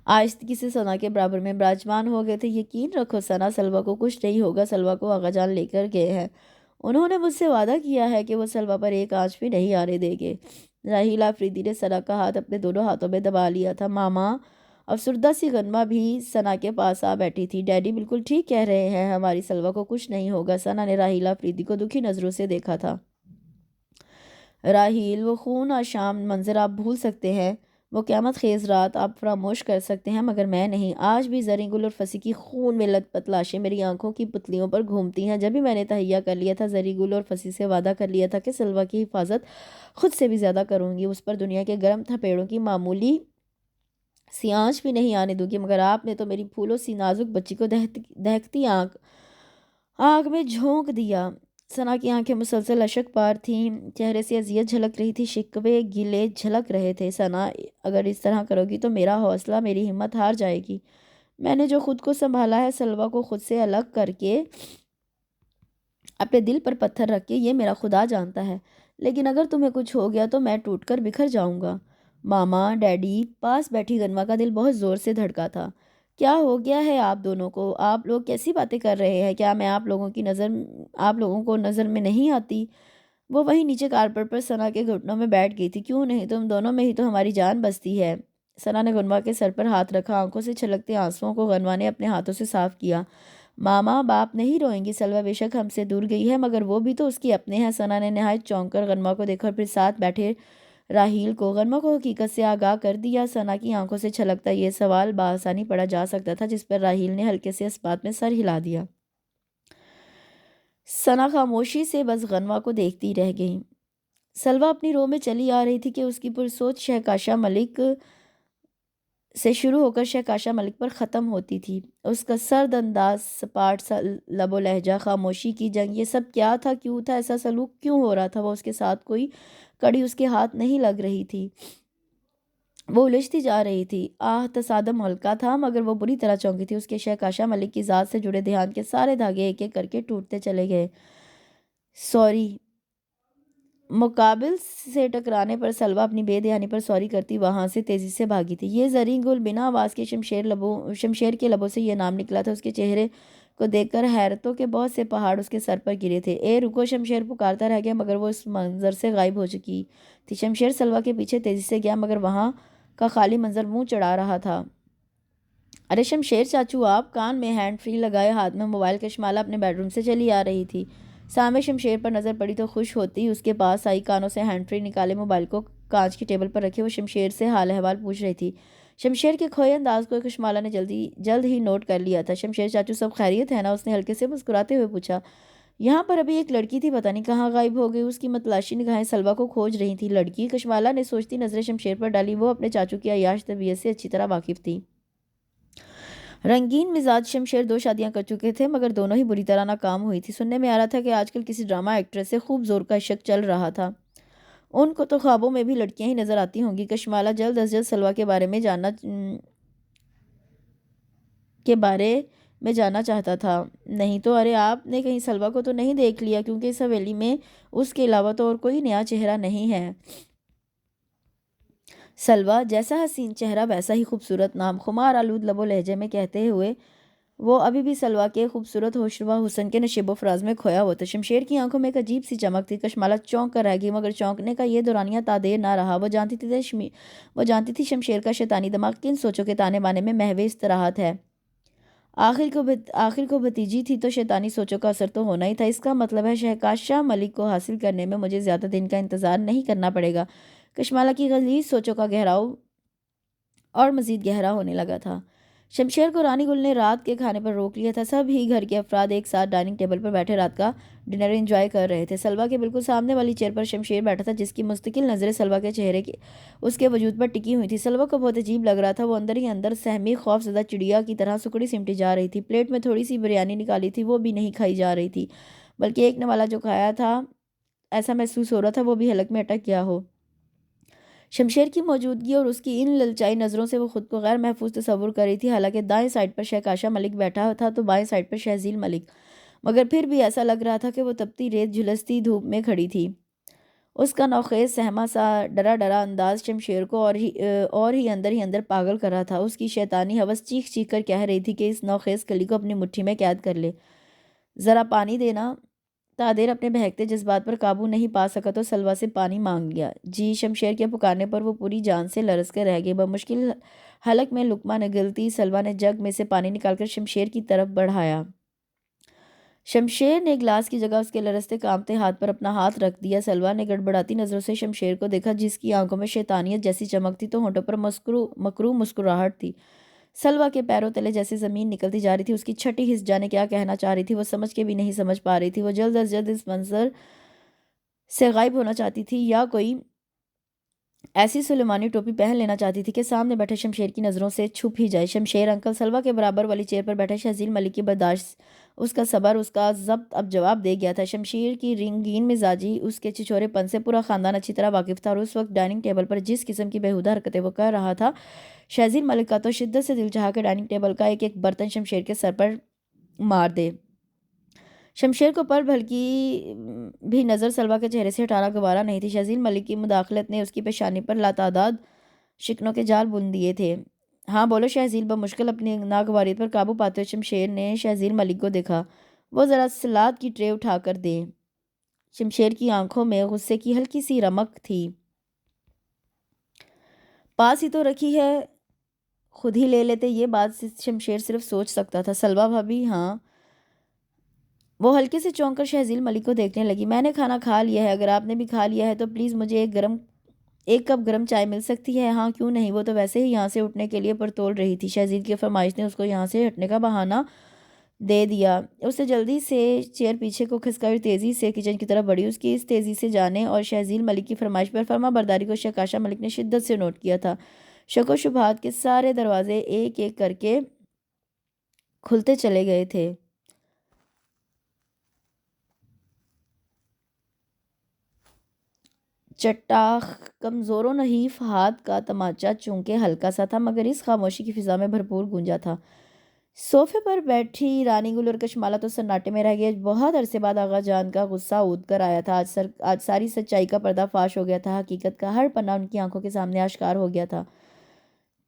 S1: آہستگی سے ثنا کے برابر میں براجمان ہو گئے تھے۔ یقین رکھو ثنا، سلویٰ کو کچھ نہیں ہوگا، سلویٰ کو آغا جان لے کر گئے ہیں، انہوں نے مجھ سے وعدہ کیا ہے کہ وہ سلویٰ پر ایک آنچ بھی نہیں آنے دیں گے۔ راحیل آفریدی نے ثنا کا ہاتھ اپنے دونوں ہاتھوں میں دبا لیا تھا۔ ماما، افسردہ سی غنوہ بھی ثنا کے پاس آ بیٹھی تھی۔ ڈیڈی بالکل ٹھیک کہہ رہے ہیں، ہماری سلویٰ کو کچھ نہیں ہوگا۔ ثنا نے راحیل آفریدی کو دکھی نظروں سے دیکھا تھا۔ راحیل، وہ خون آشام منظر آپ بھول سکتے ہیں، وہ قیامت خیز رات آپ فراموش کر سکتے ہیں، مگر میں نہیں۔ آج بھی زریں گل اور فصیح کی خون میں لت پت لاشیں میری آنکھوں کی پتلیوں پر گھومتی ہیں۔ جب بھی میں نے تہیہ کر لیا تھا، زریں گل اور فصیح سے وعدہ کر لیا تھا کہ سلویٰ کی حفاظت خود سے بھی زیادہ کروں گی، اس پر دنیا کے گرم تھپیڑوں کی معمولی سی آنچ بھی نہیں آنے دوں گی، مگر آپ نے تو میری پھولوں سی نازک بچی کو دہکتی آنکھ میں جھونک دیا۔ ثنا کی آنکھیں مسلسل اشک پار تھیں، چہرے سے اذیت جھلک رہی تھی، شکوے گلے جھلک رہے تھے۔ ثنا، اگر اس طرح کرو گی تو میرا حوصلہ، میری ہمت ہار جائے گی۔ میں نے جو خود کو سنبھالا ہے سلویٰ کو خود سے الگ کر کے، اپنے دل پر پتھر رکھ کے، یہ میرا خدا جانتا ہے، لیکن اگر تمہیں کچھ ہو گیا تو میں ٹوٹ کر بکھر جاؤں گا۔ ماما، ڈیڈی، پاس بیٹھی غنوہ کا دل بہت زور سے دھڑکا تھا۔ کیا ہو گیا ہے آپ دونوں کو؟ آپ لوگ کیسی باتیں کر رہے ہیں؟ کیا میں آپ لوگوں کو نظر میں نہیں آتی؟ وہ وہیں نیچے کارپیٹ پر ثنا کے گھٹنوں میں بیٹھ گئی تھی۔ کیوں نہیں، تم دونوں میں ہی تو ہماری جان بستی ہے۔ ثنا نے غنوہ کے سر پر ہاتھ رکھا، آنکھوں سے چھلکتے آنسوؤں کو غنوہ نے اپنے ہاتھوں سے صاف کیا۔ ماما، باپ نہیں روئیں گی، سلویٰ بے شک ہم سے دور گئی ہے، مگر وہ بھی تو اس کی اپنے ہیں۔ ثنا نے نہایت چونک کر غنوہ کو دیکھا اور پھر ساتھ بیٹھے راحیل کو، غنوہ کو حقیقت سے آگاہ کر دیا۔ ثنا کی آنکھوں سے چھلکتا یہ سوال بآسانی پڑھا جا سکتا تھا، جس پر راحیل نے ہلکے سے اس بات میں سر ہلا دیا۔ ثنا خاموشی سے بس غنوہ کو دیکھتی رہ گئی۔ سلویٰ اپنی رو میں چلی آ رہی تھی کہ اس کی پرسوچ شہکاشا ملک سے شروع ہو کر شہکاشا ملک پر ختم ہوتی تھی۔ اس کا سرد انداز، سپاٹ سا لب و لہجہ، خاموشی کی جنگ، یہ سب کیا تھا؟ کیوں تھا ایسا سلوک؟ کیوں ہو رہا تھا؟ وہ اس کے ساتھ کوئی کڑی اس کے ہاتھ نہیں لگ رہی تھی، وہ الجھتی جا رہی تھی۔ تصادم ہلکا تھا، مگر وہ بری طرح چونکی تھی۔ اس کے شہکاشا ملک کی ذات سے جڑے دھیان کے سارے دھاگے ایک ایک کر کے ٹوٹتے چلے گئے۔ سوری۔ مقابل سے ٹکرانے پر سلویٰ اپنی بے دھیانی پر سوری کرتی وہاں سے تیزی سے بھاگی تھی۔ یہ زریں گل، بنا آواز کے شمشیر کے لبوں سے یہ نام نکلا تھا۔ اس کے چہرے کو دیکھ کر حیرتوں کے بہت سے پہاڑ اس کے سر پر گرے تھے۔ اے رکو! شمشیر پکارتا رہ گیا، مگر وہ اس منظر سے غائب ہو چکی تھی۔ شمشیر سلویٰ کے پیچھے تیزی سے گیا، مگر وہاں کا خالی منظر منہ چڑھا رہا تھا۔ ارے شمشیر چاچو! آپ کان میں ہینڈ فری لگائے ہاتھ میں موبائل کا شمالہ اپنے بیڈ روم سے چلی آ رہی تھی۔ سامنے شمشیر پر نظر پڑی تو خوش ہوتی اس کے پاس آئی، کانوں سے ہینڈ فری نکالے، موبائل کو کانچ کی ٹیبل پر رکھے وہ شمشیر سے حال احوال پوچھ رہی تھی۔ شمشیر کے کھوئے انداز کو کشمالہ نے جلد ہی نوٹ کر لیا تھا۔ شمشیر چاچو، سب خیریت ہے نا؟ اس نے ہلکے سے مسکراتے ہوئے پوچھا۔ یہاں پر ابھی ایک لڑکی تھی، پتہ نہیں کہاں غائب ہو گئی۔ اس کی متلاشی نگاہیں سلوہ کو کھوج رہی تھی۔ لڑکی، کشمالہ نے سوچتی نظریں شمشیر پر ڈالی۔ وہ اپنے چاچو کی عیاش طبیعت سے اچھی طرح واقف تھی۔ رنگین مزاج شمشیر 2 شادیاں کر چکے تھے، مگر دونوں ہی بری طرح ناکام ہوئی تھی۔ سننے میں آ رہا تھا کہ آج کل کسی ڈرامہ ایکٹریس سے خوب زور کا عشق چل رہا تھا۔ ان کو تو خوابوں میں بھی لڑکیاں ہی نظر آتی ہوں گی۔ کشمالہ جلد از جلد سلوہ کے بارے میں جاننا چاہتا تھا۔ نہیں تو ارے آپ نے کہیں سلوہ کو تو نہیں دیکھ لیا، کیونکہ اس حویلی میں اس کے علاوہ تو اور کوئی نیا چہرہ نہیں ہے۔ سلوہ جیسا حسین چہرہ ویسا ہی خوبصورت نام، خمار آلود لب و لہجے میں کہتے ہوئے وہ ابھی بھی سلوہ کے خوبصورت ہوشربا حسن کے نشیب و فراز میں کھویا ہوا تھا۔ شمشیر کی آنکھوں میں ایک عجیب سی چمک تھی۔ کشمالہ چونک کر رہ گئی، مگر چونکنے کا یہ دورانیہ تادیر نہ رہا۔ وہ جانتی تھی شمشیر کا شیطانی دماغ کن سوچوں کے تانے بانے میں محو استراحت ہے۔ آخر کو بھتیجی تھی تو شیطانی سوچوں کا اثر تو ہونا ہی تھا۔ اس کا مطلب ہے شہکاشہ ملک کو حاصل کرنے میں مجھے زیادہ دن کا انتظار نہیں کرنا پڑے گا۔ کشمالہ کی غلیظ سوچوں کا گہراؤ اور مزید گہرا ہونے لگا تھا۔ شمشیر کو رانی گل نے رات کے کھانے پر روک لیا تھا۔ سب ہی گھر کے افراد ایک ساتھ ڈائننگ ٹیبل پر بیٹھے رات کا ڈنر انجوائے کر رہے تھے۔ سلوہ کے بالکل سامنے والی چیئر پر شمشیر بیٹھا تھا، جس کی مستقل نظریں سلوہ کے چہرے کی اس کے وجود پر ٹکی ہوئی تھی۔ سلوہ کو بہت عجیب لگ رہا تھا۔ وہ اندر ہی اندر سہمی خوف زدہ چڑیا کی طرح سکڑی سمٹی جا رہی تھی۔ پلیٹ میں تھوڑی سی بریانی نکالی تھی، وہ بھی نہیں کھائی جا رہی تھی، بلکہ ایک نوالا جو کھایا تھا ایسا محسوس ہو رہا تھا وہ بھی حلق میں اٹک گیا ہو۔ شمشیر کی موجودگی اور اس کی ان للچائی نظروں سے وہ خود کو غیر محفوظ تصور کر رہی تھی۔ حالانکہ دائیں سائڈ پر شہکاشہ ملک بیٹھا تھا تو بائیں سائڈ پر شہزیل ملک، مگر پھر بھی ایسا لگ رہا تھا کہ وہ تپتی ریت جھلستی دھوپ میں کھڑی تھی۔ اس کا نوخیز سہما سا ڈرا ڈرا انداز شمشیر کو اور ہی اندر پاگل کر رہا تھا۔ اس کی شیطانی ہوس چیخ چیخ کر کہہ رہی تھی کہ اس نوخیز کلی کو اپنی مٹھی میں قید کر لے۔ ذرا پانی دینا۔ تادیر اپنے بہکتے جذبات پر قابو نہیں پا سکا تو سلوہ سے پانی مانگ لیا۔ جی، شمشیر کے پکارنے پر وہ پوری جان سے لرز کے رہ گئی۔ بمشکل حلق میں لقمہ نگلتی سلوہ نے جگ میں سے پانی نکال کر شمشیر کی طرف بڑھایا۔ شمشیر نے گلاس کی جگہ اس کے لرزتے کانپتے ہاتھ پر اپنا ہاتھ رکھ دیا۔ سلوہ نے گڑبڑاتی نظروں سے شمشیر کو دیکھا، جس کی آنکھوں میں شیطانیت جیسی چمک تھی تو ہونٹوں پر مکروہ مسکراہٹ تھی۔ سلوہ کے پیروں تلے جیسے زمین نکلتی جا رہی تھی۔ اس کی چھٹی حس جانے کیا کہنا چاہ رہی تھی، وہ سمجھ کے بھی نہیں سمجھ پا رہی تھی۔ وہ جلد از جلد اس منظر سے غائب ہونا چاہتی تھی یا کوئی ایسی سلیمانی ٹوپی پہن لینا چاہتی تھی کہ سامنے بیٹھے شمشیر کی نظروں سے چھپ ہی جائے۔ شمشیر انکل سلوہ کے برابر والی چیئر پر بیٹھے شہزیل ملک کی برداشت، اس کا صبر، اس کا ضبط اب جواب دے گیا تھا۔ شمشیر کی رنگین مزاجی، اس کے چھچورے پن سے پورا خاندان اچھی طرح واقف تھا، اور اس وقت ڈائننگ ٹیبل پر جس قسم کی بیہودہ حرکتیں وہ کر رہا تھا، شہزیل ملک کا تو شدت سے دل چاہا کہ ڈائننگ ٹیبل کا ایک ایک برتن شمشیر کے سر پر مار دے۔ شمشیر کو پل بھر کی بھی نظر سلوہ کے چہرے سے ہٹانا گوارا نہیں تھی۔ شہزیل ملک کی مداخلت نے اس کی پیشانی پر لاتعداد شکنوں کے جال بن دیے تھے۔ ہاں بولو شہزیل، بمشکل اپنی ناگواریت پر قابو پاتے ہوئے شمشیر نے شہزیل ملک کو دیکھا۔ وہ ذرا سلاد کی ٹرے اٹھا کر دے۔ شمشیر کی آنکھوں میں غصے کی ہلکی سی رمق تھی۔ پاس ہی تو رکھی ہے، خود ہی لے لیتے۔ یہ بات شمشیر صرف سوچ سکتا تھا۔ سلوہ بھابی، ہاں۔ وہ ہلکے سے چونک کر شہزیل ملک کو دیکھنے لگی۔ میں نے کھانا کھا لیا ہے، اگر آپ نے بھی کھا لیا ہے تو پلیز مجھے ایک کپ گرم چائے مل سکتی ہے؟ ہاں کیوں نہیں، وہ تو ویسے ہی یہاں سے اٹھنے کے لیے پرتول رہی تھی۔ شہزیل کی فرمائش نے اس کو یہاں سے ہٹنے کا بہانہ دے دیا۔ اسے جلدی سے چیئر پیچھے کو کھسکا تیزی سے کچن کی طرف بڑھی۔ اس کی اس تیزی سے جانے اور شہزیل ملک کی فرمائش پر فرما برداری کو شہکاشہ ملک نے شدت سے نوٹ کیا تھا۔ شک و شبہات کے سارے دروازے ایک ایک کر کے کھلتے چلے گئے تھے۔ چٹاخ کمزور و نحیف ہاتھ کا تماچہ چونکہ ہلکا سا تھا، مگر اس خاموشی کی فضا میں بھرپور گونجا تھا۔ صوفے پر بیٹھی رانی گل اور کشمالہ تو سناٹے میں رہ گئے۔ بہت عرصے بعد آغا جان کا غصہ اود کر آیا تھا۔ آج ساری سچائی کا پردہ فاش ہو گیا تھا۔ حقیقت کا ہر پنا ان کی آنکھوں کے سامنے آشکار ہو گیا تھا۔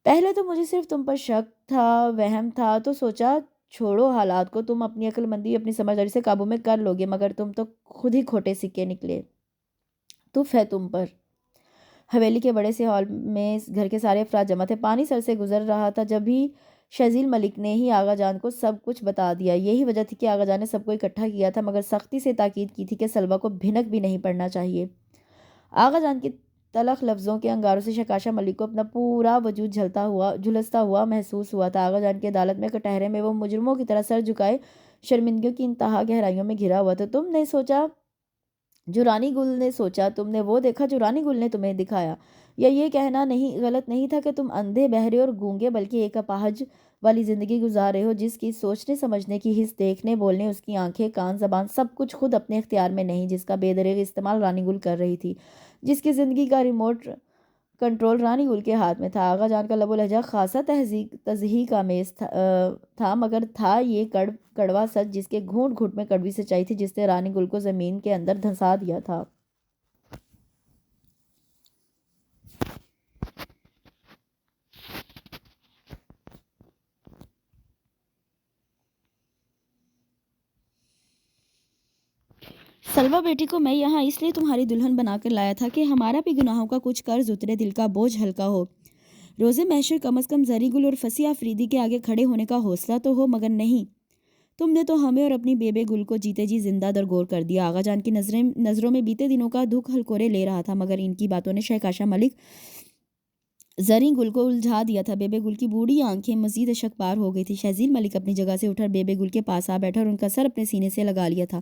S1: پہلے تو مجھے صرف تم پر شک تھا، وہم تھا، تو سوچا چھوڑو حالات کو، تم اپنی عقل مندی اپنی سمجھداری سے قابو میں کر لوگے، مگر تم تو خود ہی کھوٹے سکے نکلے۔ تف ہے تم پر۔ حویلی کے بڑے سے ہال میں گھر کے سارے افراد جمع تھے۔ پانی سر سے گزر رہا تھا جب ہی شہزیل ملک نے ہی آغا جان کو سب کچھ بتا دیا۔ یہی وجہ تھی کہ آغا جان نے سب کو اکٹھا کیا تھا، مگر سختی سے تاکید کی تھی کہ سلوہ کو بھنک بھی نہیں پڑنا چاہیے۔ آغا جان کی تلخ لفظوں کے انگاروں سے شہکاشہ ملک کو اپنا پورا وجود جھلستا ہوا محسوس ہوا تھا۔ آغا جان کی عدالت میں کٹہرے میں وہ مجرموں کی طرح سر جھکائے شرمندگیوں کی انتہا گہرائیوں میں گھرا ہوا تھا۔ تم نے سوچا جو رانی گل نے سوچا، تم نے وہ دیکھا جو رانی گل نے تمہیں دکھایا، یا یہ کہنا نہیں غلط نہیں تھا کہ تم اندھے بہرے اور گونگے بلکہ ایک اپاہج والی زندگی گزار رہے ہو، جس کی سوچنے سمجھنے کی حس، دیکھنے بولنے، اس کی آنکھیں کان زبان سب کچھ خود اپنے اختیار میں نہیں، جس کا بے دریغ استعمال رانی گل کر رہی تھی، جس کی زندگی کا ریموٹ کنٹرول رانی گل کے ہاتھ میں تھا۔ آغا جان کا لب و لہجہ خاصا تضحیک آمیز تھا، مگر تھا یہ کڑوا سچ جس کے گھونٹ گھونٹ میں کڑوی سچائی تھی، جس نے رانی گل کو زمین کے اندر دھنسا دیا تھا۔ سلوہ بیٹی کو میں یہاں اس لیے تمہاری دلہن بنا کر لایا تھا کہ ہمارا بھی گناہوں کا کچھ قرض اترے، دل کا بوجھ ہلکا ہو۔ روز محشر کم از کم زری گل اور فصیح آفریدی کے آگے کھڑے ہونے کا حوصلہ تو ہو، مگر نہیں، تم نے تو ہمیں اور اپنی بیبے گل کو جیتے جی زندہ درگور کر دیا۔ آغا جان کی نظروں میں بیتے دنوں کا دکھ ہلکورے لے رہا تھا، مگر ان کی باتوں نے شہکاشا ملک زریں گل کو الجھا دیا تھا۔ بیبے گل کی بوڑھی آنکھیں مزید اشک پار ہو گئی تھی۔ شہزیل ملک اپنی جگہ سے اٹھا بیبے گل کے پاس آ بیٹھا اور ان کا سر اپنے سینے سے لگا لیا تھا۔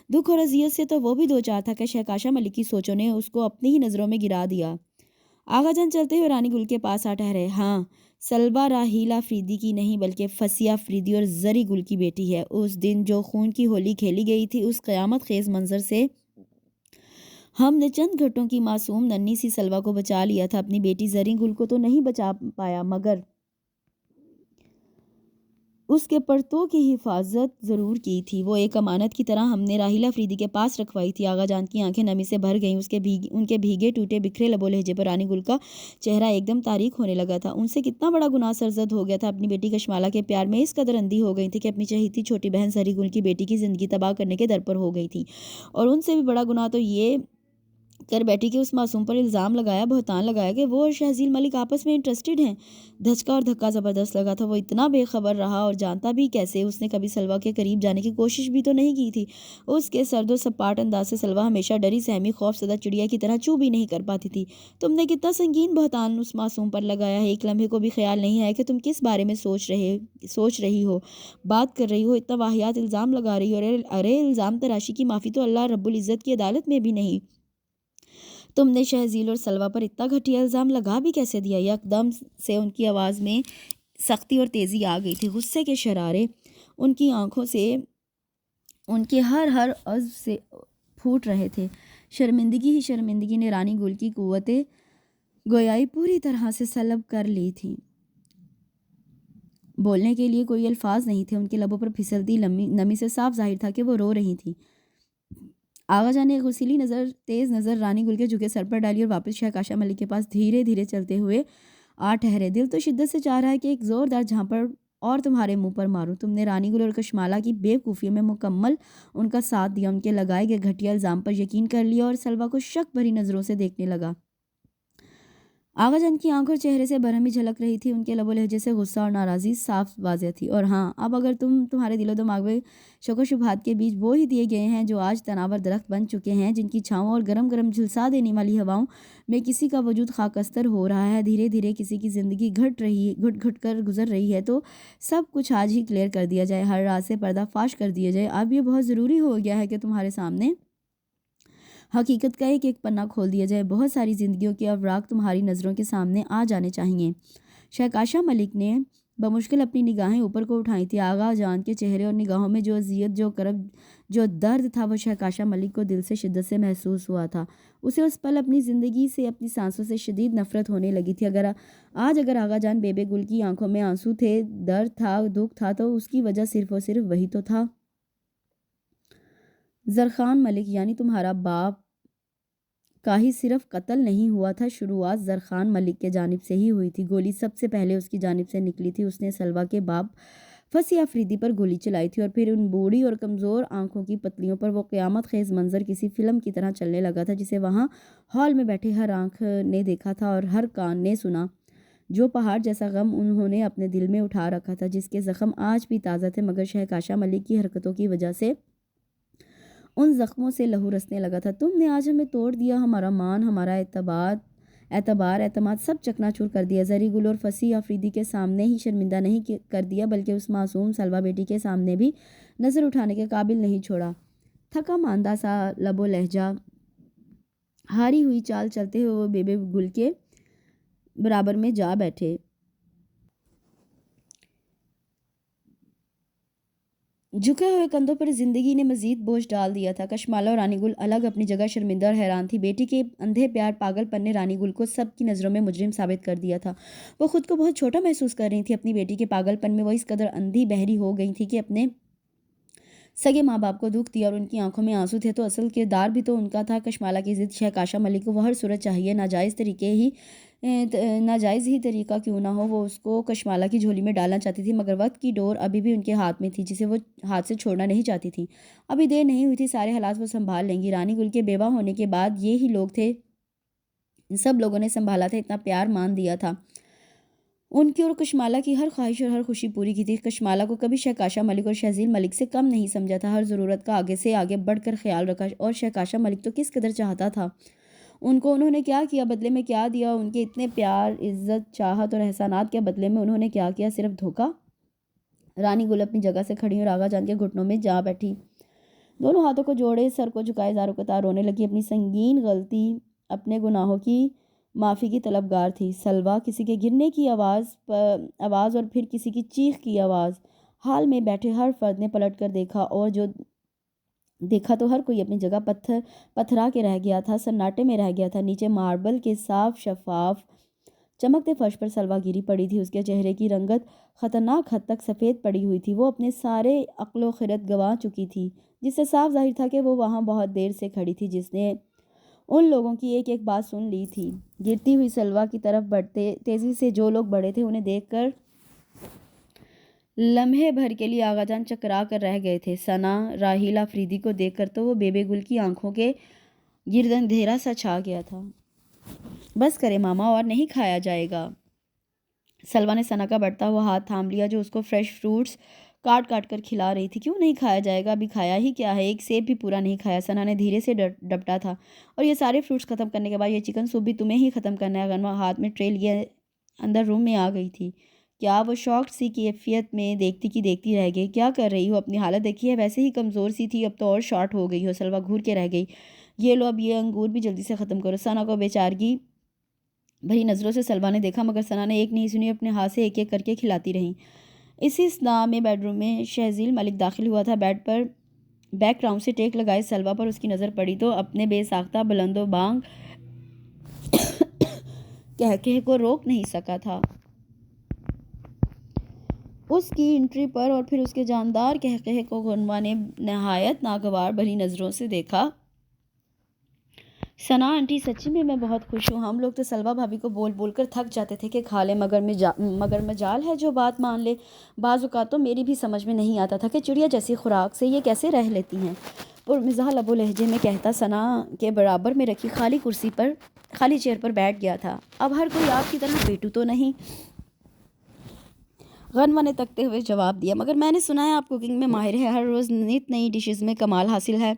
S1: دکھ اور اذیت سے تو وہ بھی دو چار تھا کہ شہکاشا ملک کی سوچوں نے اس کو اپنی ہی نظروں میں گرا دیا۔ آغا جان چلتے ہوئے رانی گل کے پاس آ ٹھہرے۔ ہاں، سلوہ راحیل آفریدی کی نہیں بلکہ فصیح آفریدی اور زری گل کی بیٹی ہے۔ اس دن جو خون کی ہولی کھیلی گئی تھی، اس قیامت خیز منظر سے ہم نے چند گھنٹوں کی معصوم ننھی سی سلوہ کو بچا لیا تھا۔ اپنی بیٹی زری گل کو تو نہیں بچا پایا، مگر اس کے پرتوں کی حفاظت ضرور کی تھی۔ وہ ایک امانت کی طرح ہم نے راحیل آفریدی کے پاس رکھوائی تھی۔ آغا جان کی آنکھیں نمی سے بھر گئیں۔ ان کے بھیگے ٹوٹے بکھرے لب و لہجے پر رانی گل کا چہرہ ایک دم تاریک ہونے لگا تھا۔ ان سے کتنا بڑا گناہ سرزد ہو گیا تھا۔ اپنی بیٹی کشمالہ کے پیار میں اس قدر اندھی ہو گئی تھی کہ اپنی چہیتی چھوٹی بہن زری گل کی بیٹی کی زندگی تباہ کرنے کے در پر ہو گئی تھی۔ اور ان سے بھی بڑا گناہ تو یہ کر بیٹھی کہ اس معصوم پر الزام لگایا، بہتان لگایا کہ وہ اور شہزیل ملک آپس میں انٹرسٹڈ ہیں۔ دھچکا اور دھکا زبردست لگا تھا۔ وہ اتنا بے خبر رہا اور جانتا بھی کیسے؟ اس نے کبھی سلوہ کے قریب جانے کی کوشش بھی تو نہیں کی تھی۔ اس کے سرد و سپاٹ انداز سے سلوہ ہمیشہ ڈری سہمی خوف زدہ چڑیا کی طرح چوں بھی نہیں کر پاتی تھی۔ تم نے کتنا سنگین بہتان اس معصوم پر لگایا ہے۔ ایک لمحے کو بھی خیال نہیں آیا کہ تم کس بارے میں سوچ رہی ہو، بات کر رہی ہو، اتنا واہیات الزام لگا رہی ہو۔ ارے الزام تراشی کی معافی تو اللہ رب العزت کی عدالت میں بھی نہیں۔ تم نے شہزیل اور سلوہ پر اتنا گھٹیا الزام لگا بھی کیسے دیا؟ یکدم سے ان کی آواز میں سختی اور تیزی آ گئی تھی۔ غصے کے شرارے ان کی آنکھوں سے ان کے ہر عضو سے پھوٹ رہے تھے۔ شرمندگی ہی شرمندگی نے رانی گل کی قوت گویائی پوری طرح سے سلب کر لی تھی۔ بولنے کے لیے کوئی الفاظ نہیں تھے۔ ان کے لبوں پر پھسلتی نمی سے صاف ظاہر تھا کہ وہ رو رہی تھیں۔ آغا جان نے ایک غصیلی تیز نظر رانی گل کے جھکے سر پر ڈالی اور واپس شہکاشا ملک کے پاس دھیرے دھیرے چلتے ہوئے آ ٹھہرے۔ دل تو شدت سے چاہ رہا ہے کہ ایک زوردار جھاپڑ اور تمہارے منہ پر ماروں۔ تم نے رانی گل اور کشمالہ کی بے وقوفیوں میں مکمل ان کا ساتھ دیا، ان کے لگائے گئے گھٹیا الزام پر یقین کر لیا اور سلوہ کو شک بھری نظروں سے دیکھنے لگا۔ آغا جان کی آنکھ اور چہرے سے برہمی جھلک رہی تھی۔ ان کے لب و لہجے سے غصہ اور ناراضی صاف واضح تھی۔ اور ہاں، اب اگر تمہارے دل و دماغ میں شک و شبہات کے بیج بو ہی دیے گئے ہیں جو آج تناور درخت بن چکے ہیں، جن کی چھاؤں اور گرم گرم جھلسا دینے والی ہواؤں میں کسی کا وجود خاکستر ہو رہا ہے، دھیرے دھیرے کسی کی زندگی گھٹ گھٹ کر گزر رہی ہے، تو سب کچھ آج ہی کلیئر کر دیا جائے، ہر راز سے پردہ فاش کر دیا جائے۔ اب یہ بہت ضروری ہو گیا ہے کہ تمہارے سامنے حقیقت کا ایک ایک پنہ کھول دیا جائے۔ بہت ساری زندگیوں کے اوراق تمہاری نظروں کے سامنے آ جانے چاہیے۔ شہکاشا ملک نے بمشکل اپنی نگاہیں اوپر کو اٹھائی تھی۔ آغا جان کے چہرے اور نگاہوں میں جو اذیت، جو کرب، جو درد تھا، وہ شہکاشا ملک کو دل سے شدت سے محسوس ہوا تھا۔ اسے اس پل اپنی زندگی سے، اپنی سانسوں سے شدید نفرت ہونے لگی تھی۔ اگر آغا جان بیبے گل کی آنکھوں میں آنسو تھے، درد تھا، دکھ تھا، تو اس کی وجہ صرف اور صرف وہی تو تھا۔ زرخان ملک یعنی تمہارا باپ کا ہی صرف قتل نہیں ہوا تھا، شروعات زرخان ملک کے جانب سے ہی ہوئی تھی۔ گولی سب سے پہلے اس کی جانب سے نکلی تھی۔ اس نے سلوہ کے باپ فصیح آفریدی پر گولی چلائی تھی اور پھر ان بوڑھی اور کمزور آنکھوں کی پتلیوں پر وہ قیامت خیز منظر کسی فلم کی طرح چلنے لگا تھا، جسے وہاں ہال میں بیٹھے ہر آنکھ نے دیکھا تھا اور ہر کان نے سنا۔ جو پہاڑ جیسا غم انہوں نے اپنے دل میں اٹھا رکھا تھا، جس کے زخم آج بھی تازہ تھے، مگر شہکاشا ملک کی حرکتوں کی وجہ سے ان زخموں سے لہو رسنے لگا تھا۔ تم نے آج ہمیں توڑ دیا، ہمارا مان، ہمارا اعتبار اعتماد سب چکنا چور کر دیا. زری گل اور فصیح آفریدی کے سامنے ہی شرمندہ نہیں کر دیا بلکہ اس معصوم سلویٰ بیٹی کے سامنے بھی نظر اٹھانے کے قابل نہیں چھوڑا. تھکا ماندہ سا لب و لہجہ ہاری ہوئی چال چلتے ہوئے وہ بیبے گل کے برابر میں جا بیٹھے. جھکے ہوئے کندھوں پر زندگی نے مزید بوجھ ڈال دیا تھا. کشمالہ اور رانی گل الگ اپنی جگہ شرمندہ اور حیران تھی. بیٹی کے اندھے پیار پاگل پن نے رانی گل کو سب کی نظروں میں مجرم ثابت کر دیا تھا. وہ خود کو بہت چھوٹا محسوس کر رہی تھی. اپنی بیٹی کے پاگل پن میں وہ اس قدر اندھی بہری ہو گئی تھی کہ اپنے سگے ماں باپ کو دکھ دیا اور ان کی آنکھوں میں آنسو تھے تو اصل کردار بھی تو ان کا تھا. کشمالہ کی ضد شہکاشا ملک کو وہ ہر صورت چاہیے. ناجائز ہی طریقہ کیوں نہ ہو وہ اس کو کشمالہ کی جھولی میں ڈالنا چاہتی تھی مگر وقت کی ڈور ابھی بھی ان کے ہاتھ میں تھی جسے وہ ہاتھ سے چھوڑنا نہیں چاہتی تھی. ابھی دیر نہیں ہوئی تھی. سارے حالات وہ سنبھال لیں گی. رانی گل کے بیوہ ہونے کے بعد یہی لوگ تھے سب لوگوں نے سنبھالا تھا. اتنا پیار مان دیا تھا ان کی اور کشمالہ کی ہر خواہش اور ہر خوشی پوری کی تھی. کشمالہ کو کبھی شہکاشا ملک اور شہزیل ملک سے کم نہیں سمجھا تھا. ہر ضرورت کا آگے سے آگے بڑھ کر خیال رکھا. اور شہکاشا ملک تو کس قدر چاہتا تھا ان کو. انہوں نے کیا کیا بدلے میں کیا دیا. ان کے اتنے پیار عزت چاہت اور احسانات کے بدلے میں انہوں نے کیا کیا؟ صرف دھوکہ. رانی گل اپنی جگہ سے کھڑی اور آغا جان کے گھٹنوں میں جا بیٹھی. دونوں ہاتھوں کو جوڑے سر کو جھکائے زاروں قطار رونے لگی. اپنی سنگین غلطی اپنے گناہوں کی معافی کی طلبگار تھی. سلویٰ کسی کے گرنے کی آواز اور پھر کسی کی چیخ کی آواز. حال میں بیٹھے ہر فرد نے پلٹ کر دیکھا اور جو دیکھا تو ہر کوئی اپنی جگہ پتھرا کے رہ گیا تھا. سناٹے میں رہ گیا تھا. نیچے ماربل کے صاف شفاف چمکتے فرش پر سلویٰ گری پڑی تھی. اس کے چہرے کی رنگت خطرناک حد تک سفید پڑی ہوئی تھی. وہ اپنے سارے عقل و خرد گنوا چکی تھی جس سے صاف ظاہر تھا کہ وہ وہاں بہت دیر سے کھڑی تھی. جس نے ان لوگوں کی ایک ایک بات سن لی تھی. گرتی ہوئی سلویٰ کی طرف بڑھتے تیزی سے جو لوگ بڑھے تھے انہیں دیکھ کر لمحے بھر کے لیے آغا جان چکرا کر رہ گئے تھے. ثنا راحیل آفریدی کو دیکھ کر تو وہ بیبے گل کی آنکھوں کے گرد اندھیرا سا چھا گیا تھا. بس کرے ماما اور نہیں کھایا جائے گا. سلویٰ نے ثنا کا بڑھتا ہوا ہاتھ تھام لیا جو اس کو فریش فروٹس کاٹ کاٹ کر کھلا رہی تھی. کیوں نہیں کھایا جائے گا؟ ابھی کھایا ہی کیا ہے؟ ایک سیب بھی پورا نہیں کھایا. ثنا نے دھیرے سے ڈپٹا تھا. اور یہ سارے فروٹس ختم کرنے کے بعد یہ چکن سوپ بھی تمہیں ہی ختم کرنا ہے. غنوہ ہاتھ میں ٹرے لیے اندر روم میں آ گئی تھی. کیا؟ وہ شاکڈ سی کیفیت میں دیکھتی کی دیکھتی رہ گئی. کیا کر رہی ہو؟ اپنی حالت دیکھی ہے. ویسے ہی کمزور سی تھی اب تو اور شارٹ ہو گئی ہو. سلویٰ گھور کے رہ گئی. یہ لو اب یہ انگور بھی جلدی سے ختم کرو. ثنا کو بیچارگی بھری نظروں سے سلویٰ نے دیکھا مگر ثنا نے ایک نہیں سنی. اپنے ہاتھ سے ایک ایک کر کے کھلاتی رہیں. اسی اثناء میں بیڈ روم میں شہزیل ملک داخل ہوا تھا. بیڈ پر بیک گراؤنڈ سے ٹیک لگائے سلویٰ پر اس کی نظر پڑی تو اپنے بے ساختہ بلند و بانگ کہکہے کو روک نہیں سکا تھا. اس کی انٹری پر اور پھر اس کے جاندار کہکہے کو غنوہ نے نہایت ناگوار بھری نظروں سے دیکھا. ثنا آنٹی سچی میں بہت خوش ہوں. ہم لوگ تو سلویٰ بھابھی کو بول بول کر تھک جاتے تھے کہ کھا لے مگر مجال ہے جو بات مان لے. بعض اوقات تو میری بھی سمجھ میں نہیں آتا تھا کہ چڑیا جیسی خوراک سے یہ کیسے رہ لیتی ہیں. اور مزاح لب و لہجے میں کہتا ثنا کے برابر میں رکھی خالی چیئر پر بیٹھ گیا تھا. اب ہر کوئی آپ کی طرح پیٹو تو نہیں. غنوہ نے تکتے ہوئے جواب دیا. مگر میں نے سنا ہے آپ کوکنگ میں ماہر ہے. ہر روز نئی ڈشز میں کمال حاصل ہے.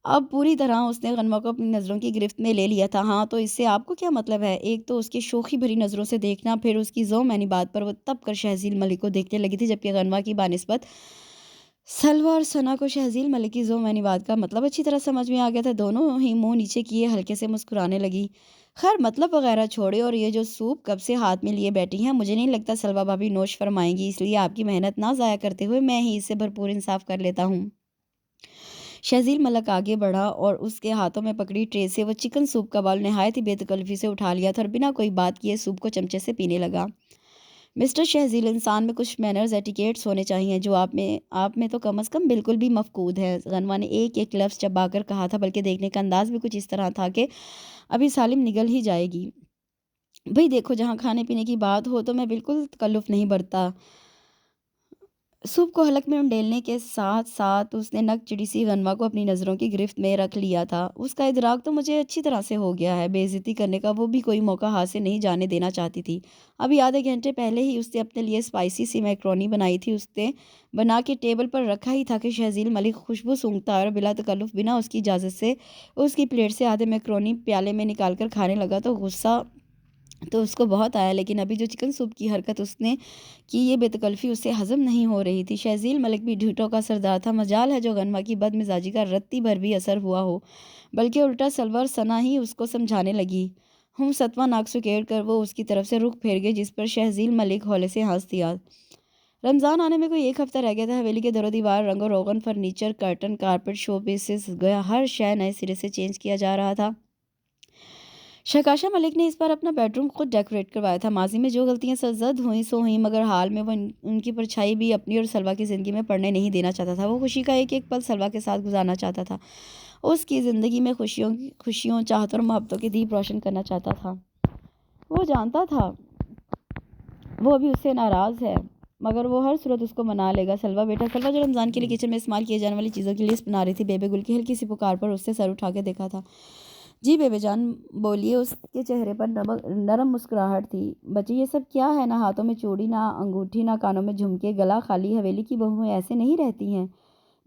S1: اب پوری طرح اس نے غنوہ کو اپنی نظروں کی گرفت میں لے لیا تھا. ہاں تو اس سے آپ کو کیا مطلب ہے؟ ایک تو اس کی شوخی بھری نظروں سے دیکھنا پھر اس کی ذو معنی بات پر وہ تب کر شہزیل ملک کو دیکھنے لگی تھی جبکہ غنوہ کی بانسبت سلویٰ اور ثنا کو شہزیل ملک کی ذو معنی بات کا مطلب اچھی طرح سمجھ میں آ گیا تھا. دونوں ہی منہ نیچے کیے ہلکے سے مسکرانے لگی. خیر مطلب وغیرہ چھوڑے اور یہ جو سوپ کب سے ہاتھ میں لیے بیٹھی ہیں مجھے نہیں لگتا سلویٰ بھابھی نوش فرمائیں گی. اس لیے آپ کی محنت نہ ضائع کرتے ہوئے میں ہی اس سے بھرپور انصاف کر لیتا ہوں. شہزیل ملک آگے بڑھا اور اس کے ہاتھوں میں پکڑی ٹرے سے وہ چکن سوپ کا باؤل نہایت ہی بے تکلفی سے اٹھا لیا تھا اور بنا کوئی بات کیے سوپ کو چمچے سے پینے لگا. مسٹر شہزیل انسان میں کچھ مینرز ایٹیکیٹس ہونے چاہیے جو آپ میں تو کم از کم بالکل بھی مفقود ہے. غنوہ نے ایک ایک لفظ چبا کر کہا تھا بلکہ دیکھنے کا انداز بھی کچھ اس طرح تھا کہ ابھی سالم نگل ہی جائے گی. بھئی دیکھو جہاں کھانے پینے کی بات ہو تو میں بالکل تکلف نہیں برتا. سوپ کو حلق میں انڈیلنے کے ساتھ ساتھ اس نے نک چڑی سی غنوہ کو اپنی نظروں کی گرفت میں رکھ لیا تھا۔ اس کا ادراک تو مجھے اچھی طرح سے ہو گیا ہے، بے عزتی کرنے کا وہ بھی کوئی موقع ہاتھ سے نہیں جانے دینا چاہتی تھی۔ ابھی آدھے گھنٹے پہلے ہی اس نے اپنے لیے اسپائسی سی میکرونی بنائی تھی، اس نے بنا کے ٹیبل پر رکھا ہی تھا کہ شہزیل ملک خوشبو سونگھتا اور بلا تکلف بنا اس کی اجازت سے اس کی پلیٹ سے آدھے میکرونی پیالے میں نکال کر کھانے لگا تو غصہ تو اس کو بہت آیا، لیکن ابھی جو چکن سوپ کی حرکت اس نے کی یہ بے تکلفی اس سے ہضم نہیں ہو رہی تھی۔ شہزیل ملک بھی ڈھیٹوں کا سردار تھا، مجال ہے جو غنوہ کی بد مزاجی کا رتی بھر بھی اثر ہوا ہو، بلکہ الٹا سلور ثنا ہی اس کو سمجھانے لگی۔ ستواں ناک سکیڑ کر وہ اس کی طرف سے رخ پھیر گئی، جس پر شہزیل ملک ہولے سے ہنس دیا۔ رمضان آنے میں کوئی ایک ہفتہ رہ گیا تھا۔ حویلی کے در و دیوار، رنگ و روغن، فرنیچر، کرٹن، کارپٹ، شو پیسز گیا ہر شے نئے سرے سے چینج کیا جا رہا تھا۔ شہکاشہ ملک نے اس بار اپنا بیڈ روم خود ڈیکوریٹ کروایا تھا۔ ماضی میں جو غلطیاں سرزد ہوئیں سو ہوئیں، مگر حال میں وہ ان کی پرچھائی بھی اپنی اور سلویٰ کی زندگی میں پڑنے نہیں دینا چاہتا تھا۔ وہ خوشی کا ایک ایک پل سلویٰ کے ساتھ گزارنا چاہتا تھا، اس کی زندگی میں خوشیوں، چاہتوں اور محبتوں کے دیپ روشن کرنا چاہتا تھا۔ وہ جانتا تھا وہ ابھی اس سے ناراض ہے، مگر وہ ہر صورت اس کو منا لے گا۔ سلویٰ بیٹا، سلویٰ جو رمضان کے لیے کچن میں استعمال کیے جانے والی چیزوں کی لسٹ بنا رہی تھی، بیبے گل کی ہلکی سی پکار پر اس سے سر اٹھا کے دیکھا تھا۔ جی بیبے جان بولیے۔ اس کے چہرے پر نرم مسکراہٹ تھی۔ بچے یہ سب کیا ہے؟ نہ ہاتھوں میں چوڑی، نہ انگوٹھی، نہ کانوں میں جھمکے، گلا خالی۔ حویلی کی بہویں ایسے نہیں رہتی ہیں۔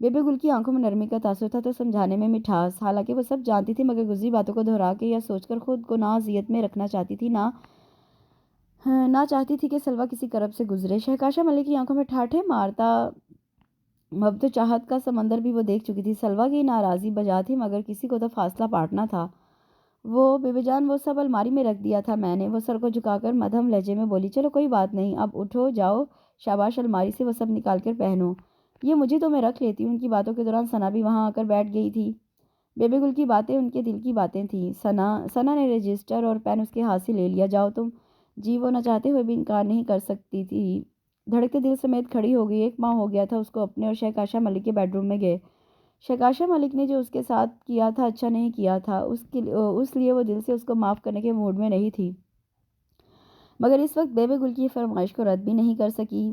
S1: بیبے گل کی آنکھوں میں نرمی کا تاثر تھا تو سمجھانے میں مٹھاس۔ حالانکہ وہ سب جانتی تھی، مگر گزری باتوں کو دہرا کے یا سوچ کر خود کو نہ اذیت میں رکھنا چاہتی تھی، نہ چاہتی تھی کہ سلویٰ کسی کرب سے گزرے۔ شہکاشہ ملک کی آنکھوں میں ٹھاٹھے مارتا محبت و چاہت کا سمندر بھی وہ دیکھ چکی تھی۔ سلویٰ کی ناراضی بجا تھی، مگر کسی کو تو فاصلہ پاٹنا تھا۔ بیبی جان وہ سب الماری میں رکھ دیا تھا میں نے، وہ سر کو جھکا کر مدھم لہجے میں بولی۔ چلو کوئی بات نہیں، اب اٹھو جاؤ، شاباش، الماری سے وہ سب نکال کر پہنو۔ یہ مجھے تو میں رکھ لیتی ہوں۔ ان کی باتوں کے دوران ثنا بھی وہاں آ کر بیٹھ گئی تھی۔ بیبی گل کی باتیں ان کے دل کی باتیں تھیں۔ ثنا نے رجسٹر اور پین اس کے ہاتھ سے لے لیا۔ جاؤ تم۔ جی وہ نہ چاہتے ہوئے بھی انکار نہیں کر سکتی تھی۔ دھڑکتے دل سمیت کھڑی ہو گئی۔ 1 ماہ ہو گیا تھا اس کو اپنے اور شہکاشہ ملک کے بیڈ روم میں گئے۔ شہکاشہ ملک نے جو اس کے ساتھ کیا تھا اچھا نہیں کیا تھا، اس لیے وہ دل سے اس کو معاف کرنے کے موڈ میں نہیں تھی، مگر اس وقت بیبے گل کی فرمائش کو رد بھی نہیں کر سکی۔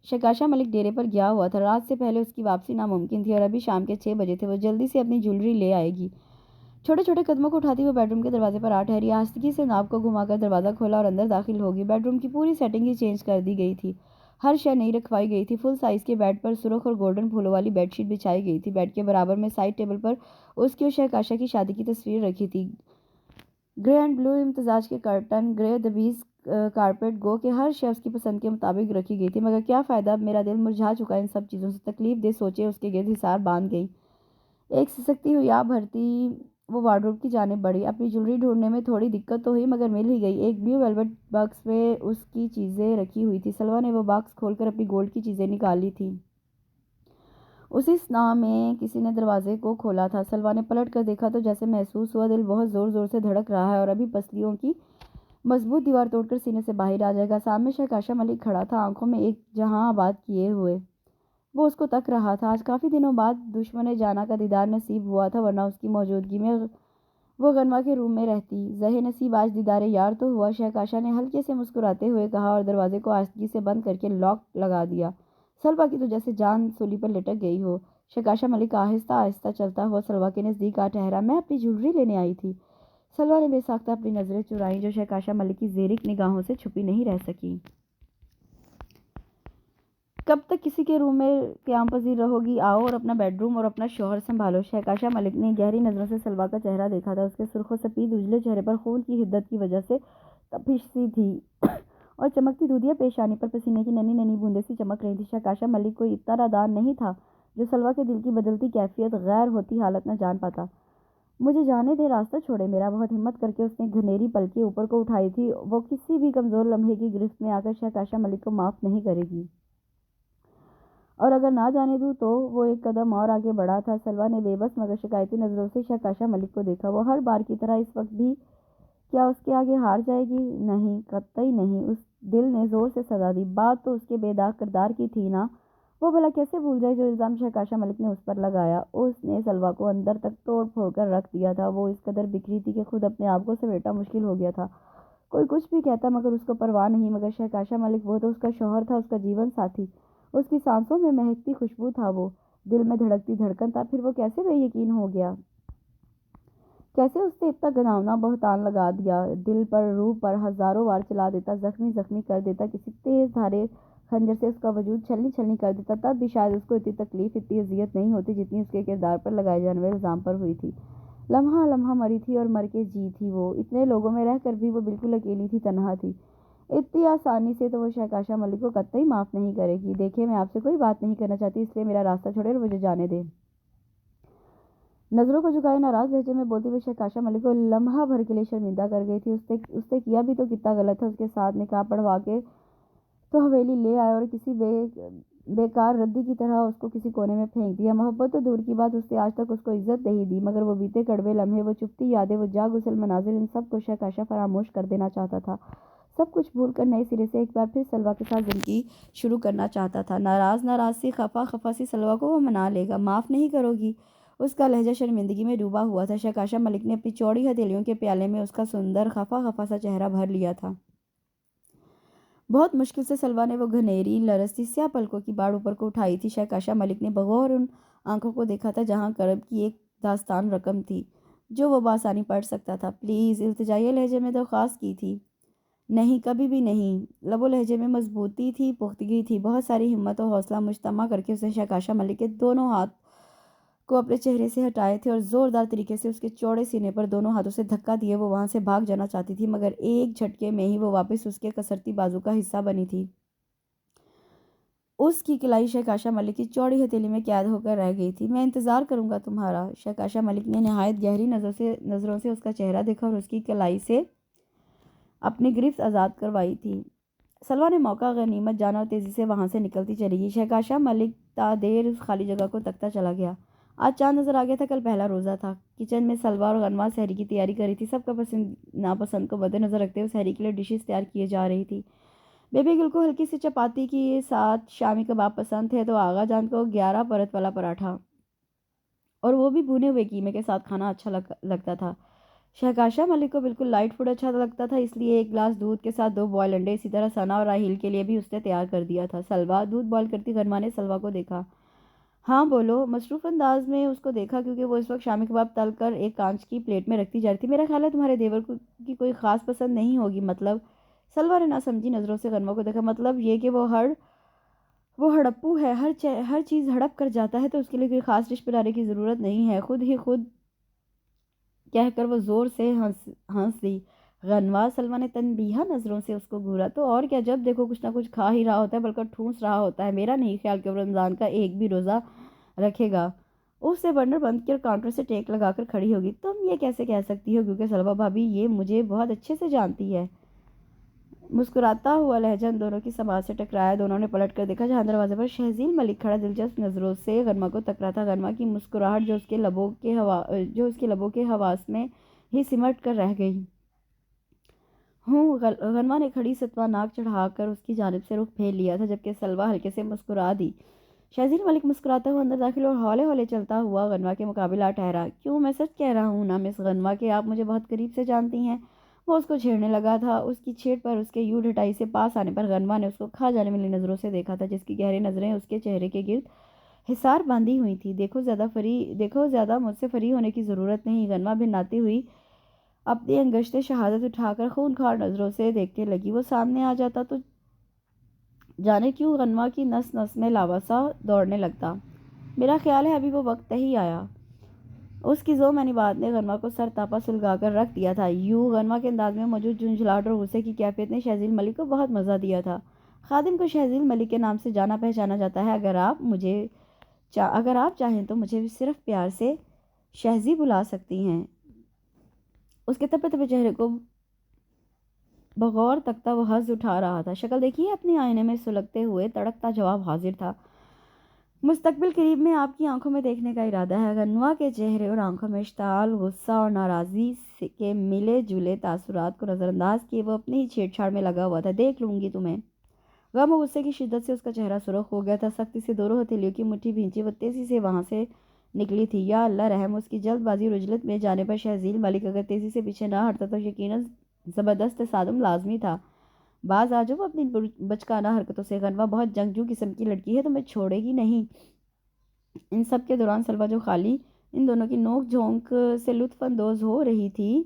S1: شہکاشہ ملک ڈیرے پر گیا ہوا تھا، رات سے پہلے اس کی واپسی ناممکن تھی اور ابھی شام کے 6 بجے تھے۔ وہ جلدی سے اپنی جولری لے آئے گی۔ چھوٹے چھوٹے قدموں کو اٹھاتی وہ بیڈ روم کے دروازے پر آ ٹھہری، آہستگی سے ناپ کو گھما کر دروازہ کھولا اور اندر داخل ہوگی۔ بیڈ روم کی پوری سیٹنگ ہی چینج کر دی گئی تھی، ہر شے نئی رکھوائی گئی تھی۔ فل سائز کے بیڈ پر سرخ اور گولڈن پھولوں والی بیڈ شیٹ بچھائی گئی تھی۔ بیڈ کے برابر میں سائڈ ٹیبل پر اس کی اور شہکاشہ کی شادی کی تصویر رکھی تھی۔ گرے اینڈ بلو امتزاج کے کرٹن، گرے دبیز کارپٹ، گو کہ ہر شے اس کی پسند کے مطابق رکھی گئی تھی۔ مگر کیا فائدہ، اب میرا دل مرجھا چکا ان سب چیزوں سے۔ تکلیف دہ سوچیں اس کے گرد حصار باندھ گئیں۔ ایک سسکتی ہوئی آہ بھرتی وہ وارڈروب کی جانب بڑھی۔ اپنی جولری ڈھونڈنے میں تھوڑی دقت تو ہوئی، مگر مل ہی گئی۔ ایک بلیو ویلویٹ باکس میں اس کی چیزیں رکھی ہوئی تھی۔ سلویٰ نے وہ باکس کھول کر اپنی گولڈ کی چیزیں نکالی تھیں۔ اسی صنع میں کسی نے دروازے کو کھولا تھا۔ سلویٰ نے پلٹ کر دیکھا تو جیسے محسوس ہوا دل بہت زور زور سے دھڑک رہا ہے اور ابھی پسلیوں کی مضبوط دیوار توڑ کر سینے سے باہر آ جائے گا۔ سامنے شہکاشہ ملک کھڑا تھا، آنکھوں میں ایک جہاں آباد کیے ہوئے۔ وہ اس کو تک رہا تھا۔ آج کافی دنوں بعد دشمن جاناں کا دیدار نصیب ہوا تھا، ورنہ اس کی موجودگی میں وہ غنوہ کے روم میں رہتی۔ زہ نصیب آج دیدار یار تو ہوا، شہکاشہ نے ہلکے سے مسکراتے ہوئے کہا اور دروازے کو آہستگی سے بند کر کے لاک لگا دیا۔ سلویٰ کی تو جیسے جان سولی پر لٹک گئی ہو۔ شہکاشہ ملک آہستہ آہستہ چلتا ہوا سلویٰ کے نزدیک آ ٹھہرا۔ میں اپنی جولری لینے آئی تھی۔ سلویٰ نے بے ساختہ اپنی نظریں چرائیں، جو شہکاشہ ملک کی زیرک نگاہوں سے چھپی نہیں رہ سکیں۔ کب تک کسی کے روم میں قیام پذیر رہو گی؟ آؤ اور اپنا بیڈ روم اور اپنا شوہر سنبھالو۔ شہکاشہ ملک نے گہری نظروں سے سلویٰ کا چہرہ دیکھا تھا۔ اس کے سرخ و سفید اجلے چہرے پر خون کی حدت کی وجہ سے تپش سی تھی اور چمکتی دودھیا پیشانی پر پسینے کی ننھی ننھی بوندیں سی چمک رہی تھیں۔ شہکاشہ ملک کوئی اتنا نادان نہیں تھا جو سلویٰ کے دل کی بدلتی کیفیت، غیر ہوتی حالت نہ جان پاتا۔ مجھے جانے دے، راستہ چھوڑے میرا۔ بہت ہمت کر کے اس نے گھنیری پلکیں اوپر کو اٹھائی تھی۔ وہ کسی بھی کمزور لمحے کی گرفت میں آ کر شہکاشہ ملک کو معاف نہیں کرے گی، اور اگر نہ جانے دوں تو۔ وہ ایک قدم اور آگے بڑھا تھا۔ سلویٰ نے بے بس مگر شکایتی نظروں سے شہکاشہ ملک کو دیکھا۔ وہ ہر بار کی طرح اس وقت بھی کیا اس کے آگے ہار جائے گی؟ نہیں، قطعی نہیں۔ اس دل نے زور سے صدا دی۔ بات تو اس کے بے داغ کردار کی تھی نا۔ وہ بھلا کیسے بھول جائے جو الزام شہکاشہ ملک نے اس پر لگایا؟ اس نے سلویٰ کو اندر تک توڑ پھوڑ کر رکھ دیا تھا۔ وہ اس قدر بکھری تھی کہ خود اپنے آپ کو سمیٹنا مشکل ہو گیا تھا۔ کوئی کچھ بھی کہتا مگر اس کو پرواہ نہیں، مگر شہکاشہ ملک، وہ تو اس کا شوہر تھا، اس کا جیون ساتھی۔ اس کی سانسوں میں مہکتی خوشبو تھا وہ، دل میں دھڑکتی دھڑکن تھا. پھر وہ کیسے بے یقین ہو گیا؟ کیسے اس نے اتنا گناونا بہتان لگا دیا؟ دل پر روح پر ہزاروں وار چلا دیتا، زخمی زخمی کر دیتا، کسی تیز دھارے خنجر سے اس کا وجود چھلنی چھلنی کر دیتا. تب بھی شاید اس کو اتنی تکلیف، اتنی اذیت نہیں ہوتی جتنی اس کے کردار پر لگائے جانے والے الزام پر ہوئی تھی. لمحہ لمحہ مری تھی اور مر کے جی تھی وہ. اتنے لوگوں میں رہ کر بھی وہ بالکل اکیلی تھی، تنہا تھی. اتنی آسانی سے تو وہ شہکاشا ملک کو قطعی معاف نہیں کرے گی. دیکھیے، میں آپ سے کوئی بات نہیں کرنا چاہتی، اس لیے میرا راستہ چھوڑے اور مجھے جانے دیں. نظروں کو جھکائے ناراض لہجے میں بولتی ہوئی شہکاشا ملک کو لمحہ بھر کے لیے شرمندہ کر گئی تھی. اس نے کیا بھی تو کتنا غلط تھا. اس کے ساتھ نکاح پڑھوا کے تو حویلی لے آئے اور کسی بیکار ردی کی طرح اس کو کسی کونے میں پھینک دیا. محبت تو دور کی بات، اس نے آج تک اس کو عزت نہیں دی. مگر وہ بیتے کڑوے لمحے، وہ چپتی یادیں، وہ جا گسل مناظر، ان سب کو شہکاشا فراموش کر دینا چاہتا تھا. سب کچھ بھول کر نئے سرے سے ایک بار پھر سلوا کے ساتھ زندگی شروع کرنا چاہتا تھا. ناراض سی، خفا خفا سی سلوا کو وہ منا لے گا. معاف نہیں کرو گی؟ اس کا لہجہ شرمندگی میں ڈوبا ہوا تھا. شہکاشا ملک نے اپنی چوڑی ہتھیلیوں کے پیالے میں اس کا سندر خفا خفا سا چہرہ بھر لیا تھا. بہت مشکل سے سلوا نے وہ گھنیری لرزتی سیاہ پلکوں کی باڑ اوپر کو اٹھائی تھی. شہکاشا ملک نے بغور ان آنکھوں کو دیکھا تھا جہاں کرب کی ایک داستان رقم تھی جو وہ بآسانی پڑھ سکتا تھا. پلیز، التجائیہ لہجے میں درخواست کی تھی. نہیں، کبھی بھی نہیں. لب و لہجے میں مضبوطی تھی، پختگی تھی. بہت ساری ہمت و حوصلہ مجتمع کر کے اس نے شہکاشا ملک کے دونوں ہاتھ کو اپنے چہرے سے ہٹائے تھے اور زوردار طریقے سے اس کے چوڑے سینے پر دونوں ہاتھوں سے دھکا دیے وہ وہاں سے بھاگ جانا چاہتی تھی، مگر ایک جھٹکے میں ہی وہ واپس اس کے کسرتی بازو کا حصہ بنی تھی. اس کی کلائی شہکاشا ملک کی چوڑی ہتھیلی میں قید ہو کر رہ گئی تھی. میں انتظار کروں گا تمہارا. شہکاشا ملک نے نہایت گہری نظروں سے اس کا چہرہ دیکھا اور اس کی کلائی سے اپنی گرفت آزاد کروائی تھی. سلوا نے موقع غنیمت جانا اور تیزی سے وہاں سے نکلتی چلی گئی. شہکاشا ملک تا دیر اس خالی جگہ کو تکتا چلا گیا. آج چاند نظر آ گیا تھا. کل پہلا روزہ تھا. کچن میں سلوا اور غنوا سحری کی تیاری کر رہی تھی. سب کا ناپسند کو مد نظر رکھتے ہوئے سحری کے لیے ڈشز تیار کیے جا رہی تھی. بیبی گل کو ہلکی سی چپاتی کے ساتھ شامی کباب پسند تھے تو آغا جان کو 11 پرت والا پراٹھا اور وہ بھی بھنے ہوئے قیمے کے ساتھ کھانا اچھا لگتا تھا. شہکاشا ملک کو بالکل لائٹ فوڈ اچھا لگتا تھا، اس لیے ایک گلاس دودھ کے ساتھ 2 بوائل انڈے، اسی طرح ثنا اور راحیل کے لیے بھی اس نے تیار کر دیا تھا. سلوا، دودھ بوائل کرتی غنما نے سلوا کو دیکھا. ہاں بولو. مصروف انداز میں اس کو دیکھا کیونکہ وہ اس وقت شامی کباب تل کر ایک کانچ کی پلیٹ میں رکھتی جا رہی تھی. میرا خیال ہے تمہارے دیور کی کوئی خاص پسند نہیں ہوگی. مطلب؟ سلوا نے نہ سمجھی نظروں سے غنما کو دیکھا. مطلب یہ کہ وہ ہڑپو ہے، ہر چیز ہڑپ کر جاتا ہے تو اس کے لیے کوئی خاص ڈش بنانے کی ضرورت نہیں ہے. خود کہہ کر وہ زور سے ہنس دی. غنوا، سلوا نے تنبیہہ نظروں سے اس کو گھورا. تو اور کیا، جب دیکھو کچھ نہ کچھ کھا ہی رہا ہوتا ہے بلکہ ٹھونس رہا ہوتا ہے. میرا نہیں خیال کہ وہ رمضان کا ایک بھی روزہ رکھے گا. اس نے برنر بند کر کاؤنٹر سے ٹیک لگا کر کھڑی ہوگی. تم یہ کیسے کہہ سکتی ہو؟ کیونکہ سلوا بھابھی یہ مجھے بہت اچھے سے جانتی ہے. مسکراتا ہوا لہجہ ان دونوں کی سماعت سے ٹکرایا. دونوں نے پلٹ کر دیکھا جہاں دروازے پر شہزیل ملک کھڑا دلچسپ نظروں سے غنما کو تک رہا تھا. غنما کی مسکراہٹ جو اس کے لبوں کے حواس میں ہی سمٹ کر رہ گئی. غنما نے کھڑی ستوا ناک چڑھا کر اس کی جانب سے رخ پھیر لیا تھا جبکہ سلوا ہلکے سے مسکرا دی. شہزیل ملک مسکراتا ہوا اندر داخل اور ہولے ہولے چلتا ہوا غنوا کے مقابل آ ٹھہرا. کیوں، میں سچ کہہ رہا ہوں نا مس غنوا کہ آپ مجھے بہت قریب سے جانتی ہیں. وہ اس کو چھیڑنے لگا تھا. اس کی چھیڑ پر اس کے یوں ڈھٹائی سے پاس آنے پر غنوا نے اس کو کھا جانے والی نظروں سے دیکھا تھا جس کی گہری نظریں اس کے چہرے کے گرد حصار باندھی ہوئی تھی. دیکھو زیادہ مجھ سے فری ہونے کی ضرورت نہیں. غنوا بھناتی ہوئی اپنی انگشت شہادت اٹھا کر خونخوار نظروں سے دیکھنے لگی. وہ سامنے آ جاتا تو جانے کیوں غنوا کی نس نس میں لاوا سا دوڑنے لگتا. میرا خیال ہے ابھی وہ وقت ہی آیا. اس کی ذومعنی بات نے غنوا کو سر تاپا سلگا کر رکھ دیا تھا. یوں غنوا کے انداز میں موجود جھنجھلاہٹ اور غصے کی کیفیت نے شہزیل ملک کو بہت مزہ دیا تھا. خادم کو شہزیل ملک کے نام سے جانا پہچانا جاتا ہے. اگر آپ چاہیں تو مجھے صرف پیار سے شہزی بلا سکتی ہیں. اس کے تپے تپے چہرے کو بغور تکتا وہ حز اٹھا رہا تھا. شکل دیکھیے اپنی آئینے میں سلگتے ہوئے تڑکتا جواب حاضر تھا. مستقبل قریب میں آپ کی آنکھوں میں دیکھنے کا ارادہ ہے. غنوا کے چہرے اور آنکھوں میں اشتعال، غصہ اور ناراضی کے ملے جلے تاثرات کو نظر انداز کیے وہ اپنی ہی چھیڑ چھاڑ میں لگا ہوا تھا. دیکھ لوں گی تمہیں. غم و غصے کی شدت سے اس کا چہرہ سرخ ہو گیا تھا. سختی سے دونوں ہتھیلیوں کی مٹھی بھینچی وہ تیزی سے وہاں سے نکلی تھی. یا اللہ رحم، اس کی جلد بازی اور عجلت میں جانے پر شہزیل ملک اگر تیزی سے پیچھے نہ ہٹتا تو یقیناً زبردست تصادم لازمی تھا. باز آ جاؤ، وہ اپنی بچکانہ حرکتوں سے، غنوہ بہت جنگجو قسم کی لڑکی ہے، تمہیں چھوڑے گی نہیں۔ ان سب کے دوران سلویٰ جو خالی ان دونوں کی نوک جھونک سے لطف اندوز ہو رہی تھی،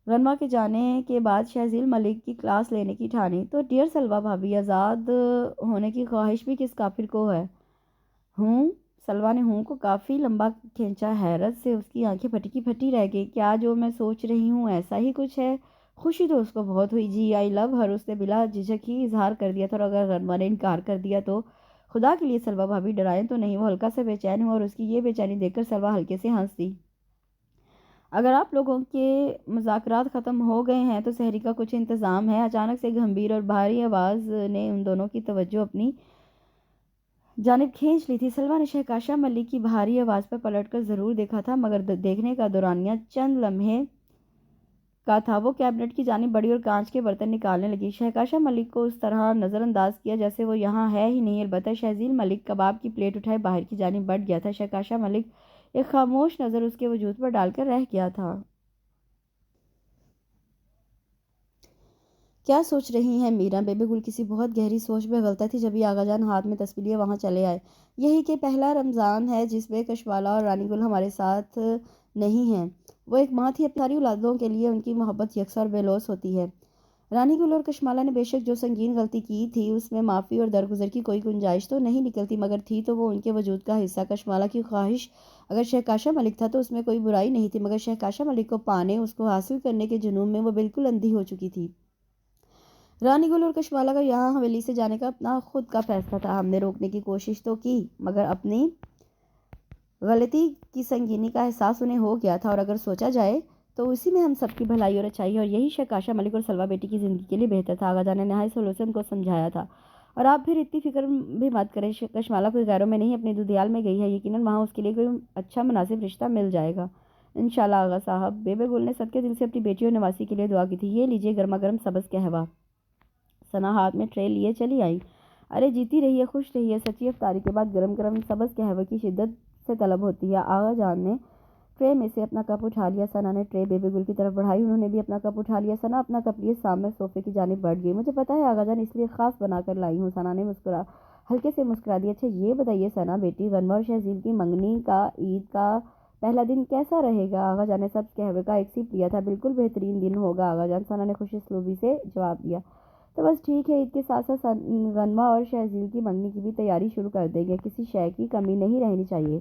S1: غنوہ کے جانے کے بعد شہزیل ملک کی کلاس لینے کی ٹھانی۔ تو ڈیئر سلویٰ بھابھی، آزاد ہونے کی خواہش بھی کس کافر کو ہے؟ ہوں؟ سلویٰ نے ہوں کو کافی لمبا کھینچا۔ حیرت سے اس کی آنکھیں پھٹی کی پھٹی رہ گئی۔ کیا جو میں سوچ رہی ہوں ایسا ہی کچھ ہے؟ خوشی تو اس کو بہت ہوئی۔ جی آئی لو ہر، اس نے بلا جھجک ہی اظہار کر دیا تھا، اور اگر غنوہ نے انکار کر دیا تو خدا کے لیے سلویٰ بھابھی ڈرائیں تو نہیں۔ وہ ہلکا سے بے چین ہوا اور اس کی یہ بے چینی دیکھ کر سلویٰ ہلکے سے ہنس دی۔ اگر آپ لوگوں کے مذاکرات ختم ہو گئے ہیں تو سحری کا کچھ انتظام ہے؟ اچانک سے گمبھیر اور بھاری آواز نے ان دونوں کی توجہ اپنی جانب کھینچ لی تھی۔ سلویٰ نے شہکاشا ملک کی بھاری آواز پر پلٹ کر ضرور دیکھا تھا، مگر دیکھنے کا دورانیہ چند لمحے کا تھا۔ وہ کیبنٹ کی جانب بڑھی اور کانچ کے برتن نکالنے لگی۔ شہکاشا ملک کو اس طرح نظر انداز کیا جیسے وہ یہاں ہے ہی نہیں۔ البتہ شہزیل ملک کباب کی پلیٹ اٹھائے باہر کی جانب بڑھ گیا تھا۔ شہکاشا ملک ایک خاموش نظر اس کے وجود پر ڈال کر رہ گیا تھا۔ کیا سوچ رہی ہیں میرا؟ بیبی گل کسی بہت گہری سوچ میں غلطہ تھی جب یہ آغا جان ہاتھ میں تسبیح لیے وہاں چلے آئے۔ یہی کہ پہلا رمضان ہے جس میں کشمالہ اور رانی گل ہمارے ساتھ نہیں ہیں۔ وہ ایک ماں تھی، اپنی ساری اولادوں کے لیے ان کی محبت یکساں اور بے لوث ہوتی ہے۔ رانی گل اور کشمالہ نے بے شک جو سنگین غلطی کی تھی اس میں معافی اور درگزر کی کوئی گنجائش تو نہیں نکلتی، مگر تھی تو وہ ان کے وجود کا حصہ۔ کشمالہ کی خواہش اگر شہکاشا ملک تھا تو اس میں کوئی برائی نہیں تھی، مگر شہکاشا ملک کو پانے، اس کو حاصل کرنے کے جنون میں وہ بالکل اندھی ہو چکی تھی۔ رانی گل اور کشمالہ کا یہاں حویلی سے جانے کا اپنا خود کا فیصلہ تھا۔ ہم نے روکنے کی کوشش تو کی، مگر اپنی غلطی کی سنگینی کا احساس انہیں ہو گیا تھا، اور اگر سوچا جائے تو اسی میں ہم سب کی بھلائی اور اچھائی ہے، اور یہی شہکاشا ملک اور سلویٰ بیٹی کی زندگی کے لیے بہتر تھا۔ آغا جان نے نہایت سلوک سے ان کو سمجھایا تھا۔ اور آپ پھر اتنی فکر بھی مت کریں، کشمالہ کوئی غیروں میں نہیں، اپنی دودھیال میں گئی ہے، یقیناً وہاں اس کے لیے کوئی اچھا مناسب رشتہ مل جائے گا انشاءاللہ آغا صاحب۔ بیبے گل نے صدقے دل سے اپنی بیٹی اور نواسی کے لیے دعا کی تھی۔ یہ لیجیے گرما گرم سبز قہوہ۔ ثنا ہاتھ میں ٹرے لیے چلی آئی۔ ارے جیتی رہیے، خوش رہیے، سچی افطاری کے بعد گرم گرم سبز قہوے کی شدت سے طلب ہوتی ہے۔ آغا جان نے ٹرے میں سے اپنا کپ اٹھا لیا۔ ثنا نے ٹرے بیبی گل کی طرف بڑھائی، انہوں نے بھی اپنا کپ اٹھا لیا۔ ثنا اپنا کپ لیے سامنے صوفے کی جانب بڑھ گئی۔ مجھے پتا ہے آغا جان، اس لیے خاص بنا کر لائی ہوں۔ ثنا نے ہلکے سے مسکرا دیا۔ اچھا یہ بتائیے ثنا بیٹی، غنوہ اور شہزیل کی منگنی کا عید کا پہلا دن کیسا رہے گا؟ آغا جان نے سبز قہوے کا ایک سپ لیا تھا۔ بالکل بہترین دن ہوگا آغا جان، ثنا نے خوش اسلوبی سے جواب دیا۔ تو بس ٹھیک ہے، عید کے ساتھ ساتھ غنوہ اور شہزیل کی منگنی کی بھی تیاری شروع کر دیں گے، کسی شے کی کمی نہیں رہنی چاہیے۔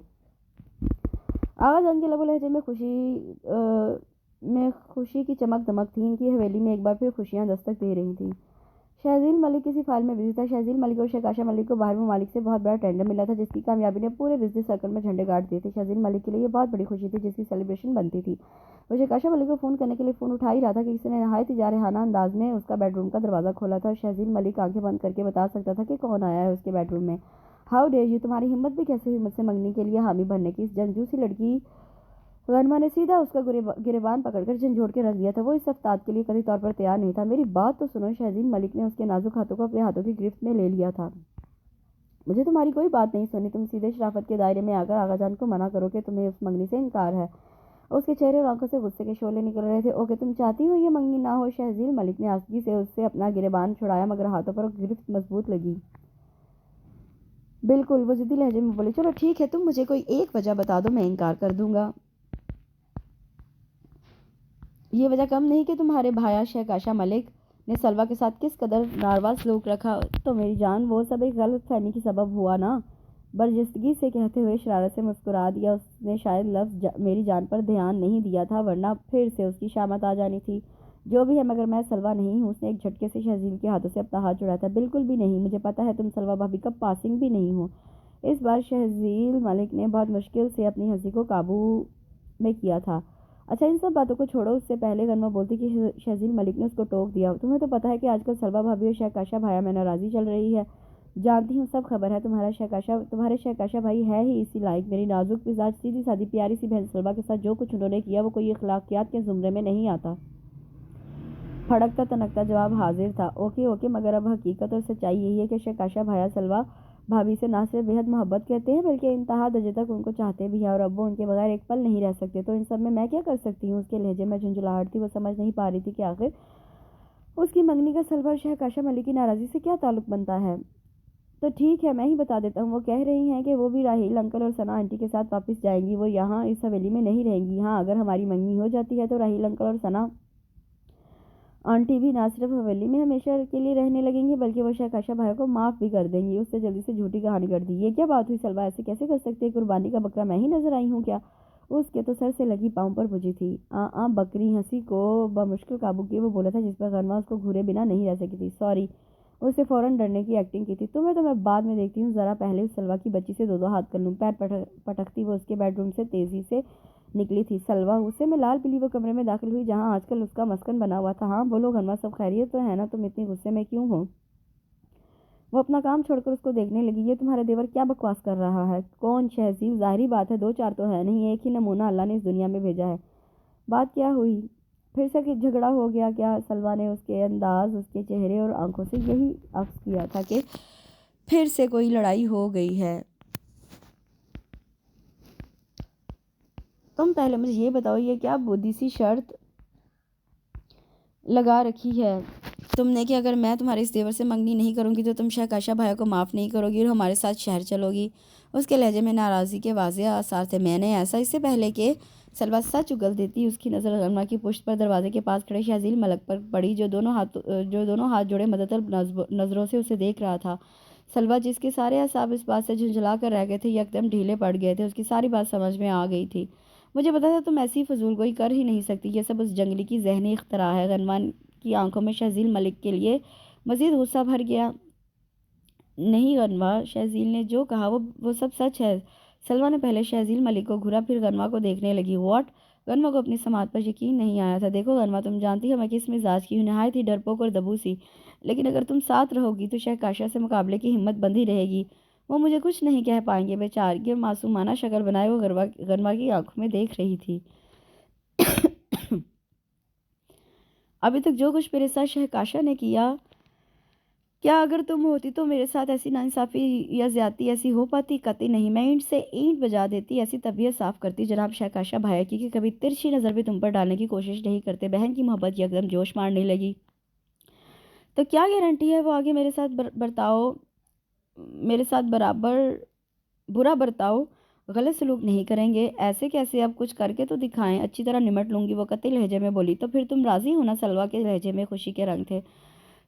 S1: آغا جان کے لب و لہجے میں خوشی کی چمک دمک تھی۔ ان کی حویلی میں ایک بار پھر خوشیاں دستک دے رہی تھیں۔ شہزیل ملک کسی فائل میں بزی تھا۔ شہزیل ملک اور شہکاشا ملک کو باہر ممالک سے بہت بڑا ٹینڈر ملا تھا، جس کی کامیابی نے پورے بزنس سرکل میں جھنڈے گاڑ دیے تھے۔ شہزیل ملک کے لیے یہ بہت بڑی خوشی تھی، جس کی سیلیبریشن بنتی تھی۔ وہ شہکاشا ملک کو فون کرنے کے لیے فون اٹھا ہی رہا تھا کہ کسی نے نہایت ہی جارحانہ انداز میں اس کا بیڈ روم کا دروازہ کھولا تھا، اور شہزیل ملک آنکھیں بند کر کے بتا سکتا تھا کہ کون آیا ہے اس کے بیڈ روم میں۔ How dare you! تمہاری ہمت بھی کیسے ہوئی مجھ سے منگنی کے لیے حامی بننے کی؟ اس جنگجو سی لڑکی غنوہ نے سیدھا اس کا گریبان پکڑ کر جھنجھوڑ کے رکھ دیا تھا۔ وہ اس افتاد کے لیے قطعی طور پر تیار نہیں تھا۔ میری بات تو سنو! شہزیل ملک نے اس کے نازک ہاتھوں کو اپنے ہاتھوں کی گرفت میں لے لیا تھا۔ مجھے تمہاری کوئی بات نہیں سنی۔ تم سیدھے شرافت کے دائرے میں آ کر آغا جان کو منع کرو کہ تمہیں اس منگنی سے انکار ہے۔ اس کے چہرے اور آنکھوں سے غصے کے شعلے نکل رہے تھے۔ اوکے، تم چاہتی ہو یہ منگنی نہ ہو؟ شہزیل ملک نے آستگی سے اس سے اپنا گریبان چھڑایا، مگر ہاتھوں پر گرفت مضبوط لگی۔ بالکل، وہ ضدی لہجے میں بولی۔ چلو ٹھیک ہے، تم مجھے کوئی ایک وجہ بتا دو، میں انکار کر دوں گا۔ یہ وجہ کم نہیں کہ تمہارے بھایا شہکاشا ملک نے سلویٰ کے ساتھ کس قدر ناروا سلوک رکھا۔ تو میری جان، وہ سب ایک غلط فہمی کی سبب ہوا نا؟ برجستگی سے کہتے ہوئے شرارت سے مسکرا دیا۔ اس نے شاید لفظ میری جان پر دھیان نہیں دیا تھا، ورنہ پھر سے اس کی شامت آ جانی تھی۔ جو بھی ہے، مگر میں سلویٰ نہیں ہوں۔ اس نے ایک جھٹکے سے شہزیل کے ہاتھوں سے اپنا ہاتھ چھڑایا تھا۔ بالکل بھی نہیں، مجھے پتا ہے تم سلویٰ بھابھی کا پاسنگ بھی نہیں ہو۔ اس بار شہزیل ملک نے بہت مشکل سے اپنی ہنسی کو قابو میں کیا تھا۔ اچھا ان سب باتوں کو چھوڑو، اس سے پہلے غنوہ بولتی کہ شہزیل ملک نے اس کو ٹوک دیا۔ تمہیں تو پتا ہے کہ آج کل سلویٰ بھابھی اور شہکاشا بھایا میں ناراضی چل رہی ہے۔ جانتی ہوں، سب خبر ہے۔ تمہارے شہکاشا بھائی ہے ہی اسی لائق۔ میری نازک مزاج سیدھی سادی پیاری سی بہن سلویٰ کے ساتھ جو کچھ انہوں نے کیا وہ کوئی اخلاقیات کے زمرے میں نہیں آتا۔ پھڑکتا تنکتا جواب حاضر تھا۔ اوکے، مگر اب حقیقت اور سچائی یہی ہے کہ شہکاشا بھایا سلویٰ بھابھی سے نہ صرف بےحد محبت کرتے ہیں بلکہ انتہا درجے تک ان کو چاہتے بھی ہیں، اور اب وہ ان کے بغیر ایک پل نہیں رہ سکتے۔ تو ان سب میں کیا کر سکتی ہوں؟ اس کے لہجے میں جھنجھلاہٹ تھی۔ وہ سمجھ نہیں پا رہی تھی کہ آخر اس کی منگنی کا سلوا اور شہکاشا ملک کی ناراضی سے کیا تعلق بنتا ہے؟ تو ٹھیک ہے، میں ہی بتا دیتا ہوں۔ وہ کہہ رہی ہیں کہ وہ بھی راہیل انکل اور ثنا آنٹی کے ساتھ واپس جائیں گی، وہ یہاں اس حویلی میں نہیں رہیں گی۔ ہاں، اگر ہماری منگنی ہو جاتی ہے تو راہیل انکل اور ثنا آنٹی بھی نہ صرف حویلی میں ہمیشہ کے لیے رہنے لگیں گی بلکہ وہ شہکاشا بھائی کو معاف بھی کر دیں گی۔ اس سے جلدی سے جھوٹی کہانی کر دی۔ یہ کیا بات ہوئی سلوا، ایسے کیسے کر سکتے ہیں؟ قربانی کا بکرا میں ہی نظر آئی ہوں کیا؟ اس کے تو سر سے لگی پاؤں پر بجھی تھی۔ بکری ہنسی کو بمشکل قابو کیے وہ بولا تھا جس پر غنوہ اس کو گھورے بنا نہیں رہ سکی تھی۔ سوری، اس سے فوراً ڈرنے کی ایکٹنگ کی تھی۔ تمہیں تو میں بعد میں دیکھتی ہوں، ذرا پہلے اس سلوا کی بچی سے دو ہاتھ کر لوں۔ پیر پٹکتی وہ اس کے بیڈ روم سے تیزی سے نکلی تھی۔ سلوا، غصے میں لال پلی وہ کمرے میں داخل ہوئی جہاں آج کل اس کا مسکن بنا ہوا تھا۔ ہاں بولو غنوہ، سب خیریت تو ہے نا؟ تم اتنی غصے میں کیوں ہو؟ وہ اپنا کام چھوڑ کر اس کو دیکھنے لگی۔ یہ تمہارا دیور کیا بکواس کر رہا ہے؟ کون شہزیب؟ ظاہری بات ہے، دو چار تو ہے نہیں، ایک ہی نمونہ اللہ نے اس دنیا میں بھیجا ہے۔ بات کیا ہوئی؟ پھر سے جھگڑا ہو گیا کیا؟ سلوا نے اس کے انداز، اس کے چہرے اور آنکھوں سے یہی عکس کیا تھا کہ پھر سے کوئی لڑائی ہو گئی ہے۔ تم پہلے مجھے یہ بتاؤ، یہ کیا بودھی سی شرط لگا رکھی ہے تم نے کہ اگر میں تمہارے اس دیور سے منگنی نہیں کروں گی تو تم شہکاشا بھائی کو معاف نہیں کرو گی اور ہمارے ساتھ شہر چلو گی؟ اس کے لہجے میں ناراضی کے واضح آثار تھے۔ میں نے ایسا اس سے پہلے کہ سلوا سچ اگل دیتی، اس کی نظر غنوہ کی پشت پر دروازے کے پاس کھڑے شہزیل ملک پر پڑی جو دونوں ہاتھ جوڑے مدطلب نظروں سے اسے دیکھ رہا تھا۔ سلوا، جس کے سارے اعصاب اس بات سے جھنجھلا کر رہ گئے تھے، یکدم ڈھیلے پڑ گئے تھے۔ اس کی ساری بات سمجھ میں آ گئی تھی۔ مجھے پتا تھا تم ایسی فضول کوئی کر ہی نہیں سکتی، یہ سب اس جنگلی کی ذہنی اختراع ہے۔ غنوہ کی آنکھوں میں شہزیل ملک کے لیے مزید غصہ بھر گیا۔ نہیں غنوہ، شہزیل نے جو کہا وہ سب سچ ہے۔ سلوا نے پہلے شہزیل ملک کو گھورا، پھر غنوہ کو دیکھنے لگی۔ واٹ؟ غنوہ کو اپنی سماعت پر یقین نہیں آیا تھا۔ دیکھو غنوہ، تم جانتی ہو میں کس مزاج کی ہوں، نہایت ہی ڈرپوک اور دبو سی، لیکن اگر تم ساتھ رہو گی تو شہکاشا سے مقابلے کی ہمت بندھی رہے گی۔ وہ مجھے کچھ نہیں کہہ پائیں گے۔ بیچارگی اور معصومانہ شکل بنائے وہ غنوہ کی آنکھوں میں دیکھ رہی تھی۔ ابھی تک جو کچھ میرے ساتھ شہکاشا نے کیا اگر تم ہوتی تو میرے ساتھ ایسی ناانصافی یا زیادتی ایسی ہو پاتی؟ قطعی نہیں۔ میں اینٹ سے اینٹ بجا دیتی، ایسی طبیعت صاف کرتی جناب شہکاشا بھائی کی کہ کبھی ترچھی نظر بھی تم پر ڈالنے کی کوشش نہیں کرتے۔ بہن کی محبت یکدم جوش مارنے لگی۔ تو کیا گارنٹی ہے وہ آگے میرے ساتھ برا برتاؤ، غلط سلوک نہیں کریں گے؟ ایسے کیسے؟ اب کچھ کر کے تو دکھائیں، اچھی طرح نمٹ لوں گی، وہ قطعی لہجے میں بولی۔ تو پھر تم راضی ہونا؟ سلوا کے لہجے میں خوشی کے رنگ تھے۔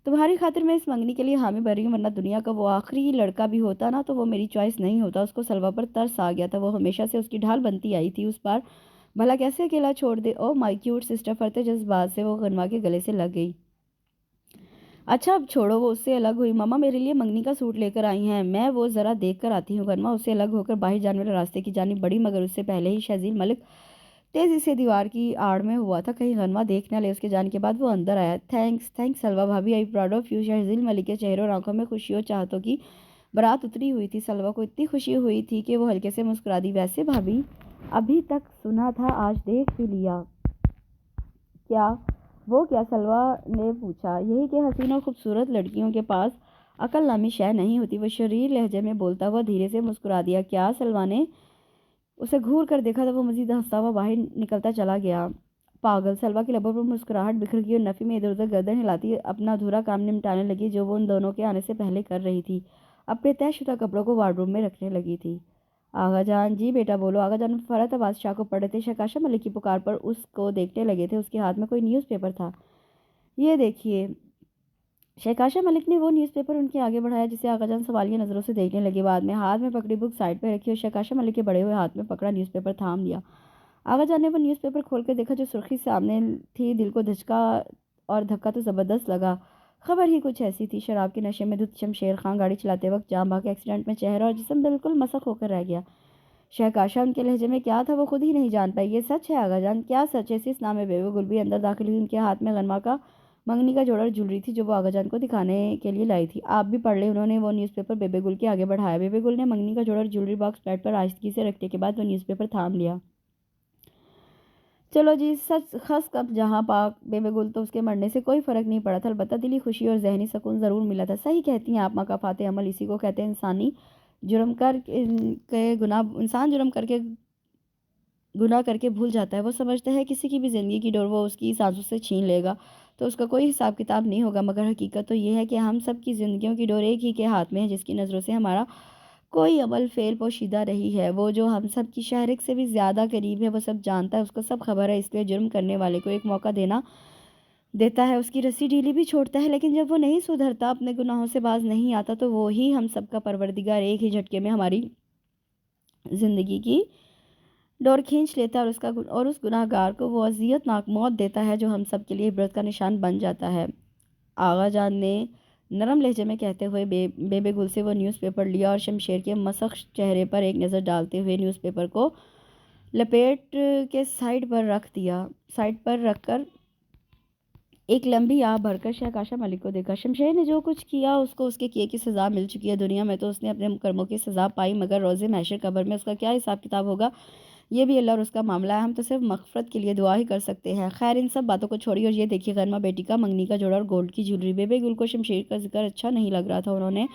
S1: تمہاری خاطر میں اس منگنی کے لیے حامی بھری ہوں، ورنہ دنیا کا وہ آخری لڑکا بھی ہوتا نا تو وہ میری چوائس نہیں ہوتا۔ اس کو سلوا پر ترس آ گیا تھا، وہ ہمیشہ سے اس کی ڈھال بنتی آئی تھی، اس بار بھلا کیسے اکیلا چھوڑ دے؟ او مائی کیوٹ سسٹر، فرتے جذبات سے وہ غنوہ کے گلے سے لگ گئی۔ اچھا اب چھوڑو، وہ اس سے الگ ہوئی۔ ماما میرے لیے منگنی کا سوٹ لے کر آئی ہیں، میں وہ ذرا دیکھ کر آتی ہوں۔ غنوہ اس سے الگ ہو کر باہر جانے والے راستے کی جانب بڑھی، مگر اس سے پہلے ہی شہزیل ملک تیزی سے دیوار کی آڑ میں ہوا تھا، کہیں غنوہ دیکھ نہ لے۔ اس کے جانے کے بعد وہ اندر آیا۔ تھینکس سلوا بھابھی، آئی پراؤڈ آف یو۔ شہزیل ملک کے چہرے اور آنکھوں میں خوشی اور چاہتوں کی برات اتری ہوئی تھی۔ سلوا کو اتنی خوشی ہوئی تھی کہ وہ ہلکے سے مسکرا دی۔ ویسے بھابھی، ابھی تک سنا تھا، آج دیکھ بھی لیا کیا؟ وہ کیا؟ سلوا نے پوچھا۔ یہی کہ حسین اور خوبصورت لڑکیوں کے پاس عقل نامی شے نہیں ہوتی۔ وہ شریر لہجے میں بولتا ہوا دھیرے سے مسکرا دیا۔ کیا؟ سلوا نے اسے گھور کر دیکھا تو وہ مزید ہنستا ہوا باہر نکلتا چلا گیا۔ پاگل! سلوا کی لبوں پر مسکراہٹ بکھر گئی اور نفی میں ادھر ادھر گردن ہلاتی اپنا ادھورا کام نمٹانے لگی جو وہ ان دونوں کے آنے سے پہلے کر رہی تھی۔ اپنے طے شدہ کپڑوں کو وارڈروب میں رکھنے لگی تھی۔ آغا جان! جی بیٹا بولو۔ آغا جان فرحت آباد شاہ کو پڑھ رہے تھے۔ شہکاشا ملک کی پکار پر اس کو دیکھنے لگے تھے۔ اس کے ہاتھ میں کوئی نیوز پیپر تھا۔ یہ دیکھیے۔ شہکاشا ملک نے وہ نیوز پیپر ان کے آگے بڑھایا جسے آغا جان سوالیہ نظروں سے دیکھنے لگے۔ بعد میں ہاتھ میں پکڑی بک سائڈ پہ رکھی اور شہکاشا ملک کے بڑے ہوئے ہاتھ میں پکڑا نیوز پیپر تھام لیا۔ آغا جان نے وہ نیوز پیپر کھول کر دیکھا جو سرخی سامنے تھی۔ دل کو دھکا تو زبردست لگا۔ خبر ہی کچھ ایسی تھی۔ شراب کے نشے میں دھت شمشیر خان گاڑی چلاتے وقت جاں بحق ایکسیڈنٹ میں چہرہ اور جسم بالکل مسخ ہو کر رہ گیا۔ شہکاشا ان کے لہجے میں کیا تھا وہ خود ہی نہیں جان پائی۔ یہ سچ ہے آغا جان؟ کیا سچ ہے؟ اس نام میں بیوی گل بھی اندر داخل ہوئی۔ ان کے ہاتھ میں غنوہ کا منگنی کا جوڑا جھول تھی جو وہ آغا جان کو دکھانے کے لیے لائی تھی۔ آپ بھی پڑھ لیں۔ انہوں نے وہ نیوز پیپر بیبی گل کے آگے بڑھایا۔ بیبی گل نے منگنی کا جوڑا جیولری باکس بیڈ پر آہستگی سے رکھنے کے بعد وہ نیوز پیپر تھام لیا۔ چلو جی، سچ خس کب جہاں پاک، بیبی گل تو اس کے مرنے سے کوئی فرق نہیں پڑا تھا، البتہ دلی خوشی اور ذہنی سکون ضرور ملا تھا۔ صحیح کہتی ہیں آپ، مکافات عمل اسی کو کہتے ہیں۔ انسان جرم کر کے بھول جاتا ہے، وہ سمجھتا ہے کسی کی بھی زندگی کی ڈور وہ اس کی سانسوں سے چھین لے گا تو اس کا کوئی حساب کتاب نہیں ہوگا، مگر حقیقت تو یہ ہے کہ ہم سب کی زندگیوں کی ڈور ایک ہی کے ہاتھ میں ہے، جس کی نظروں سے ہمارا کوئی عمل فعل پوشیدہ رہی ہے، وہ جو ہم سب کی شہرک سے بھی زیادہ قریب ہے، وہ سب جانتا ہے، اس کو سب خبر ہے، اس لیے جرم کرنے والے کو ایک موقع دیتا ہے، اس کی رسی ڈھیلی بھی چھوڑتا ہے، لیکن جب وہ نہیں سدھرتا، اپنے گناہوں سے باز نہیں آتا، تو وہی ہم سب کا پروردگار ایک ہی جھٹکے میں ہماری زندگی کی ڈور کھینچ لیتا ہے، اور اس گناہ گار کو وہ اذیت ناک موت دیتا ہے، جو ہم سب کے لیے عبرت کا نشان بن جاتا ہے۔ آغا جان نے نرم لہجے میں کہتے ہوئے بیبے گل سے وہ نیوز پیپر لیا اور شمشیر کے مسخ چہرے پر ایک نظر ڈالتے ہوئے نیوز پیپر کو لپیٹ کے سائڈ پر رکھ کر ایک لمبی آہ بھر کر شہکاشا ملک کو دیکھا۔ شمشیر نے جو کچھ کیا اس کو اس کے کیے کی سزا مل چکی ہے، دنیا میں تو اس نے اپنے کرموں کی سزا پائی، مگر روز محشر قبر میں اس کا کیا حساب کتاب ہوگا، یہ بھی اللہ اور اس کا معاملہ ہے، ہم تو صرف مغفرت کے لیے دعا ہی کر سکتے ہیں۔ خیر، ان سب باتوں کو چھوڑی اور یہ دیکھیے غنمہ بیٹی کا منگنی کا جوڑا اور گولڈ کی جیولری۔ بیبے گل کو شمشیر کا ذکر اچھا نہیں لگ رہا تھا، انہوں نے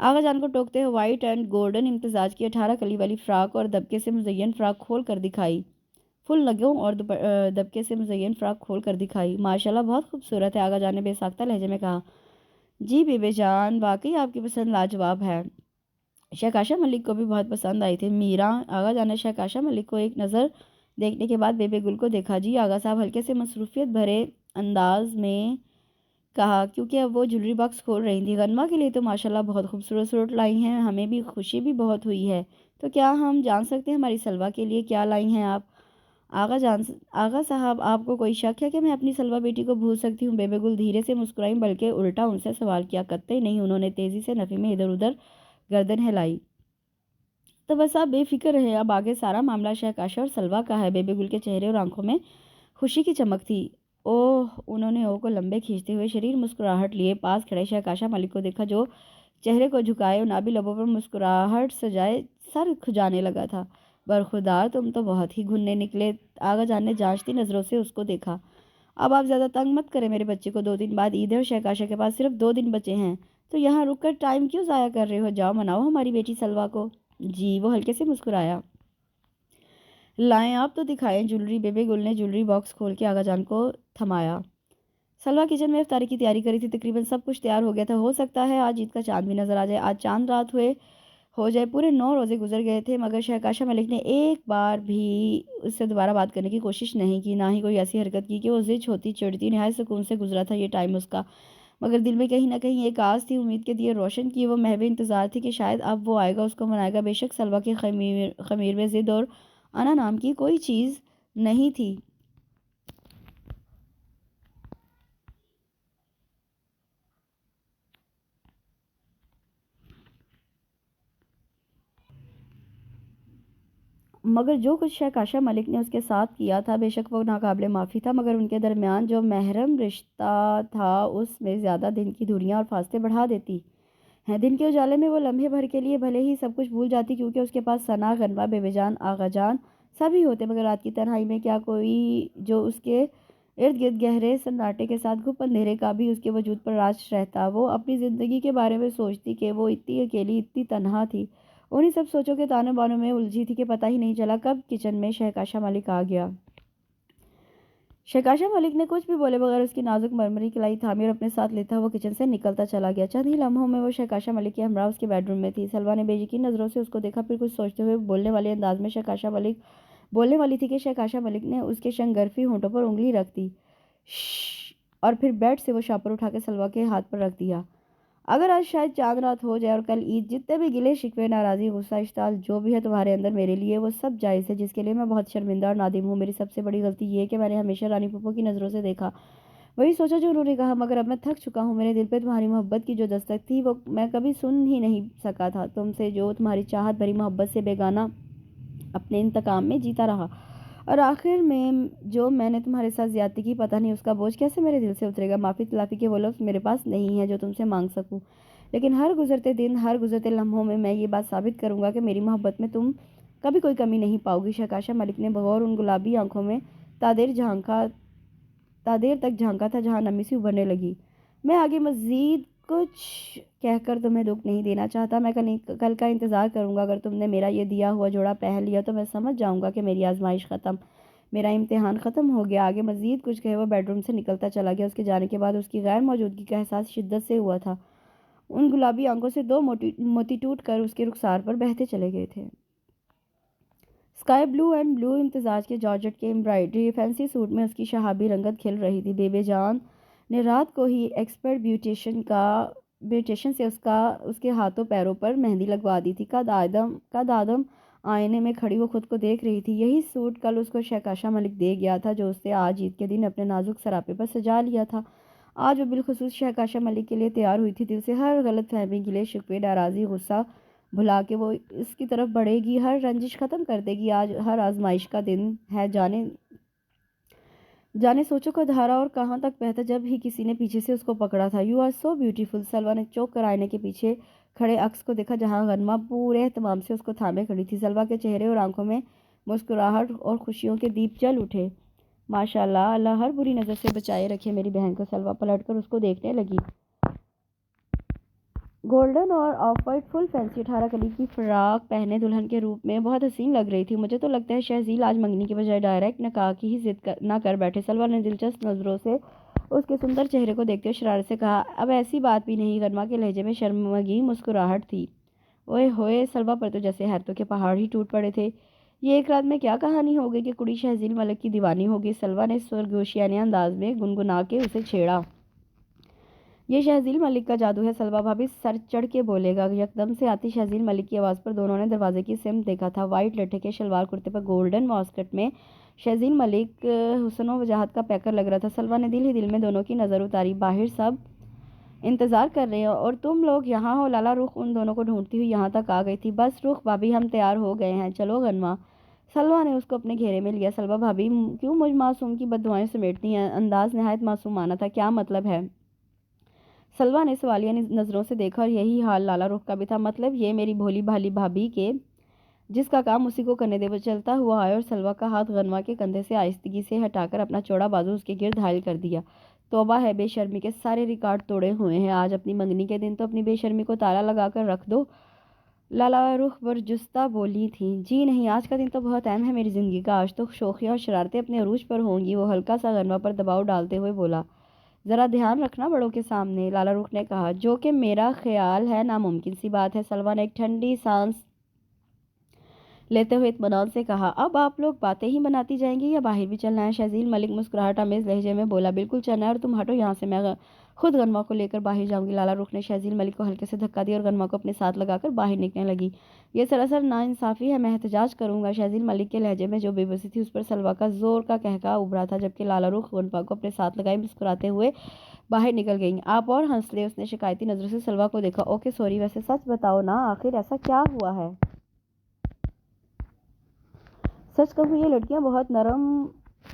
S1: آغا جان کو ٹوکتے ہوئے وائٹ اینڈ گولڈن امتزاج کی 18 کلی والی فراک اور دبکے سے مزین فراک کھول کر دکھائی۔ دبکے سے مزین فراک کھول کر دکھائی۔ ماشاءاللہ، بہت خوبصورت ہے، آغا جان نے بے ساختہ لہجے میں کہا۔ جی بیبے جان، واقعی آپ کی پسند لاجواب ہے۔ شہکاشا ملک کو بھی بہت پسند آئی تھی میرا۔ آغا جان نے شہکاشا ملک کو ایک نظر دیکھنے کے بعد بیبے گل کو دیکھا۔ جی آغا صاحب، ہلکے سے مصروفیت بھرے انداز میں کہا، کیونکہ اب وہ جیولری باکس کھول رہی تھی۔ غنمہ کے لیے تو ماشاءاللہ بہت خوبصورت سوٹ لائی ہیں، ہمیں بھی خوشی بھی بہت ہوئی ہے، تو کیا ہم جان سکتے ہیں ہماری سلوہ کے لیے کیا لائی ہیں آپ؟ آغا صاحب، آپ کو کوئی شک ہے کہ میں اپنی سلوہ بیٹی کو بھول سکتی ہوں؟ بیبے گل دھیرے سے مسکرائی، بلکہ الٹا ان سے سوال کیا۔ قطعی نہیں، انہوں نے تیزی سے نفی میں ادھر ادھر گردن ہلائی۔ تو بس آپ بے فکر رہے، اب آگے سارا معاملہ شہکاشا اور سلوہ کا ہے۔ بیبے گل کے چہرے اور آنکھوں میں خوشی کی چمک تھی۔ اوہ، انہوں نے او کو لمبے کھینچتے ہوئے شریر مسکراہٹ لیے پاس کھڑے شہکاشا ملک کو دیکھا، جو چہرے کو جھکائے اور نابی لبوں پر مسکراہٹ سجائے سر کھجانے لگا تھا۔ برخودار، تم تو بہت ہی گھنے نکلے۔ آغا جان نے جانچتی نظروں سے اس کو دیکھا۔ اب آپ زیادہ تنگ مت کریں میرے بچے کو، 2 دن بعد عید ہے اور شہکاشا کے پاس صرف 2 دن بچے ہیں، تو یہاں رک کر ٹائم کیوں ضائع کر رہے ہو؟ جاؤ مناؤ ہماری بیٹی سلوہ کو۔ جی، وہ ہلکے سے مسکرایا۔ لائیں آپ تو دکھائیں جیولری۔ بیبے گل نے جیولری باکس کھول کے آغا جان کو تھمایا۔ سلوہ کچن میں افطاری کی تیاری کری تھی، تقریباً سب کچھ تیار ہو گیا تھا، ہو سکتا ہے آج عید کا چاند بھی نظر آ جائے، آج چاند رات ہو جائے۔ پورے 9 روزے گزر گئے تھے، مگر شہکاشا ملک نے ایک بار بھی اس سے دوبارہ بات کرنے کی کوشش نہیں کی، نہ ہی کوئی ایسی حرکت کی کہ وہ زج ہوتی چڑھتی۔ نہایت سکون سے گزرا تھا یہ ٹائم اس کا، مگر دل میں کہیں نہ کہیں ایک آس تھی، امید کے دیے روشن کیے وہ محو انتظار تھی کہ شاید اب وہ آئے گا، اس کو منائے گا۔ بے شک سلوہ کے خمیر میں ضد اور انا نام کی کوئی چیز نہیں تھی۔ مگر جو کچھ شہکاشا ملک نے اس کے ساتھ کیا تھا، بے شک وہ ناقابل معافی تھا، مگر ان کے درمیان جو محرم رشتہ تھا اس میں زیادہ دن کی دوریاں اور فاصلے بڑھا دیتی ہیں۔ دن کے اجالے میں وہ لمحے بھر کے لیے بھلے ہی سب کچھ بھول جاتی، کیونکہ اس کے پاس ثنا، غنمہ، بیبے جان، آغا جان سبھی ہوتے، مگر رات کی تنہائی میں کیا کوئی جو اس کے ارد گرد گہرے سناٹے کے ساتھ گھپ اندھیرے کا بھی اس کے وجود پر راج رہتا۔ وہ اپنی زندگی کے بارے میں سوچتی کہ وہ اتنی اکیلی، اتنی تنہا تھی، انہی سب سوچوں کے تانے بانوں میں الجھی تھی کہ پتہ ہی نہیں چلا کب کچن میں شہکاشا ملک آ گیا۔ شہکاشا ملک نے کچھ بھی بولے بغیر اس کی نازک مرمری کلائی تھامی اور اپنے ساتھ لیتا ہوا کچن سے نکلتا چلا گیا۔ چند ہی لمحوں میں وہ شہکاشا ملک کے ہمراہ اس کے بیڈ روم میں تھی۔ سلوہ نے بے یقین نظروں سے اس کو دیکھا، پھر کچھ سوچتے ہوئے بولنے والے انداز میں بولنے والی تھی کہ شہکاشا ملک نے اس کے شنگرفی ہونٹوں پر انگلی رکھ دی۔ شش، اور پھر بیڈ سے وہ شاپر اٹھا کے سلوہ کے ہاتھ پر رکھ دیا۔ اگر آج شاید چاند رات ہو جائے اور کل عید، جتنے بھی گلے شکوے، ناراضی، غصہ، اشتعال جو بھی ہے تمہارے اندر میرے لیے، وہ سب جائز ہے، جس کے لیے میں بہت شرمندہ اور نادم ہوں۔ میری سب سے بڑی غلطی یہ ہے کہ میں نے ہمیشہ رانی پھوپھو کی نظروں سے دیکھا، وہی سوچا جو انہوں نے کہا، مگر اب میں تھک چکا ہوں۔ میرے دل پہ تمہاری محبت کی جو دستک تھی وہ میں کبھی سن ہی نہیں سکا تھا، تم سے جو تمہاری چاہت بھری محبت سے بیگانہ اپنے انتقام میں جیتا رہا، اور آخر میں جو میں نے تمہارے ساتھ زیادتی کی، پتہ نہیں اس کا بوجھ کیسے میرے دل سے اترے گا۔ معافی تلافی کے وہ لفظ میرے پاس نہیں ہیں جو تم سے مانگ سکوں، لیکن ہر گزرتے دن، ہر گزرتے لمحوں میں یہ بات ثابت کروں گا کہ میری محبت میں تم کبھی کوئی کمی نہیں پاؤ گی۔ شہکاشا ملک نے بغور ان گلابی آنکھوں میں تادیر تک جھانکا تھا جہاں نمی سی ابھرنے لگی۔ میں آگے مزید کچھ کہہ کر تمہیں دکھ نہیں دینا چاہتا، میں کل کا انتظار کروں گا۔ اگر تم نے میرا یہ دیا ہوا جوڑا پہن لیا تو میں سمجھ جاؤں گا کہ میری آزمائش ختم، میرا امتحان ختم ہو گیا۔ آگے مزید کچھ کہے وہ بیڈ روم سے نکلتا چلا گیا۔ اس کے جانے کے بعد اس کی غیر موجودگی کا احساس شدت سے ہوا تھا۔ ان گلابی آنکھوں سے دو موتی ٹوٹ کر اس کے رخسار پر بہتے چلے گئے تھے۔ اسکائی بلو اینڈ بلو امتزاج کے جارجٹ کے امبرائڈری فینسی سوٹ میں اس کی شہابی رنگت کھل رہی تھی۔ بے جان نے رات کو ہی ایکسپرٹ بیوٹیشن سے اس کے ہاتھوں پیروں پر مہندی لگوا دی تھی۔ قد آدم آئینے میں کھڑی وہ خود کو دیکھ رہی تھی۔ یہی سوٹ کل اس کو شہکاشا ملک دے گیا تھا جو اس سے آج عید کے دن اپنے نازک سراپے پر سجا لیا تھا۔ آج وہ بالخصوص شہکاشا ملک کے لیے تیار ہوئی تھی۔ دل سے ہر غلط فہمی، گلے شکوے، ناراضی، غصہ بھلا کے وہ اس کی طرف بڑھے گی، ہر رنجش ختم کر دے گی۔ آج ہر آزمائش کا دن ہے، جانے سوچوں کا دھارا اور کہاں تک بہتا جب ہی کسی نے پیچھے سے اس کو پکڑا تھا۔ You are so beautiful. سلوا نے چوک کر آئینے کے پیچھے کھڑے عکس کو دیکھا جہاں غنمہ پورے اہتمام سے اس کو تھامے کھڑی تھی۔ سلوا کے چہرے اور آنکھوں میں مسکراہٹ اور خوشیوں کے دیپ جل اٹھے۔ ماشاء اللہ، اللہ ہر بری نظر سے بچائے رکھے میری بہن کو۔ سلوا پلٹ کر اس کو دیکھنے لگی۔ گولڈن اور آف وائٹ فل فینسی 18 کلی کی فراق پہنے دلہن کے روپ میں بہت حسین لگ رہی تھی۔ مجھے تو لگتا ہے شہزیل آج منگنی کے بجائے ڈائریکٹ نکاح کی ہی ضد نہ کر بیٹھے۔ سلوا نے دلچسپ نظروں سے اس کے سندر چہرے کو دیکھتے ہوئے شرارت سے کہا۔ اب ایسی بات بھی نہیں۔ غنمہ کے لہجے میں شرمگی مسکراہٹ تھی۔ اوئے ہوئے، سلوا پر تو جیسے حیرتوں کے پہاڑ ہی ٹوٹ پڑے تھے۔ یہ ایک رات میں کیا کہانی ہو گئی کہ کڑی شہزیل ملک کی دیوانی ہوگی؟ سلوا نے سرگوشیانہ انداز میں گنگنا کے اسے چھیڑا۔ یہ شہزیل ملک کا جادو ہے، سلوا بھابھی سر چڑھ کے بولے گا۔ یکدم سے آتی شہزیل ملک کی آواز پر دونوں نے دروازے کی سمت دیکھا تھا۔ وائٹ لٹھے کے شلوار کرتے پر گولڈن واسکٹ میں شہزیل ملک حسن و وجاہت کا پیکر لگ رہا تھا۔ سلوا نے دل ہی دل میں دونوں کی نظر اتاری۔ باہر سب انتظار کر رہے ہیں اور تم لوگ یہاں ہو۔ لالا رخ ان دونوں کو ڈھونڈتی ہوئی یہاں تک آ گئی تھی۔ بس رخ بھابھی، ہم تیار ہو گئے ہیں، چلو غنمہ۔ سلوا نے اس کو اپنے گھیرے میں لیا۔ سلوا بھابھی کیوں مجھ معصوم کی بددعائیں سمیٹتی ہیں؟ انداز نہایت معصومانہ تھا۔ کیا مطلب ہے؟ سلوا نے سوالیہ نظروں سے دیکھا اور یہی حال لالا رخ کا بھی تھا۔ مطلب یہ میری بھولی بھالی بھابھی کے جس کا کام اسی کو کرنے دے۔ وہ چلتا ہوا آیا اور سلوا کا ہاتھ غنمہ کے کندھے سے آہستگی سے ہٹا کر اپنا چوڑا بازو اس کے گرد حائل کر دیا۔ توبہ ہے، بے شرمی کے سارے ریکارڈ توڑے ہوئے ہیں۔ آج اپنی منگنی کے دن تو اپنی بے شرمی کو تالا لگا کر رکھ دو۔ لالا رخ برجستہ بولی تھی۔ جی نہیں، آج کا دن تو بہت اہم ہے میری زندگی کا۔ آج تو شوخیاں اور شرارتیں اپنے عروج پر ہوں گی۔ وہ ہلکا سا غنمہ پر دباؤ ڈالتے ہوئے بولا۔ ذرا دھیان رکھنا بڑوں کے سامنے، لالا رخ نے کہا، جو کہ میرا خیال ہے ناممکن سی بات ہے۔ سلوا نے ایک ٹھنڈی سانس لیتے ہوئے اطمینان سے کہا۔ اب آپ لوگ باتیں ہی بناتی جائیں گی یا باہر بھی چلنا ہے؟ شہزیل ملک مسکراہٹ آمیز لہجے میں بولا۔ بالکل چلنا ہے اور تم ہٹو یہاں سے، میں خود غنمہ کو لے کر باہر جاؤں گی۔ لالا رخ نے شہزیل ملک کو ہلکے سے دھکا دیا اور غنمہ کو اپنے ساتھ لگا کر باہر نکلنے لگی۔ یہ سراسر ناانصافی ہے، میں احتجاج کروں گا۔ شہزیل ملک کے لہجے میں جو بے بسی تھی اس پر سلوا کا زور کا قہقہا ابھرا تھا، جبکہ لالا رخ غنمہ کو اپنے ساتھ لگائے مسکراتے ہوئے باہر نکل گئیں۔ آپ اور ہنس لے، اس نے شکایتی نظروں سے سلوا کو دیکھا۔ اوکے سوری، ویسے سچ بتاؤ نا، آخر ایسا کیا ہوا ہے؟ سچ کہوں یہ لڑکیاں بہت نرم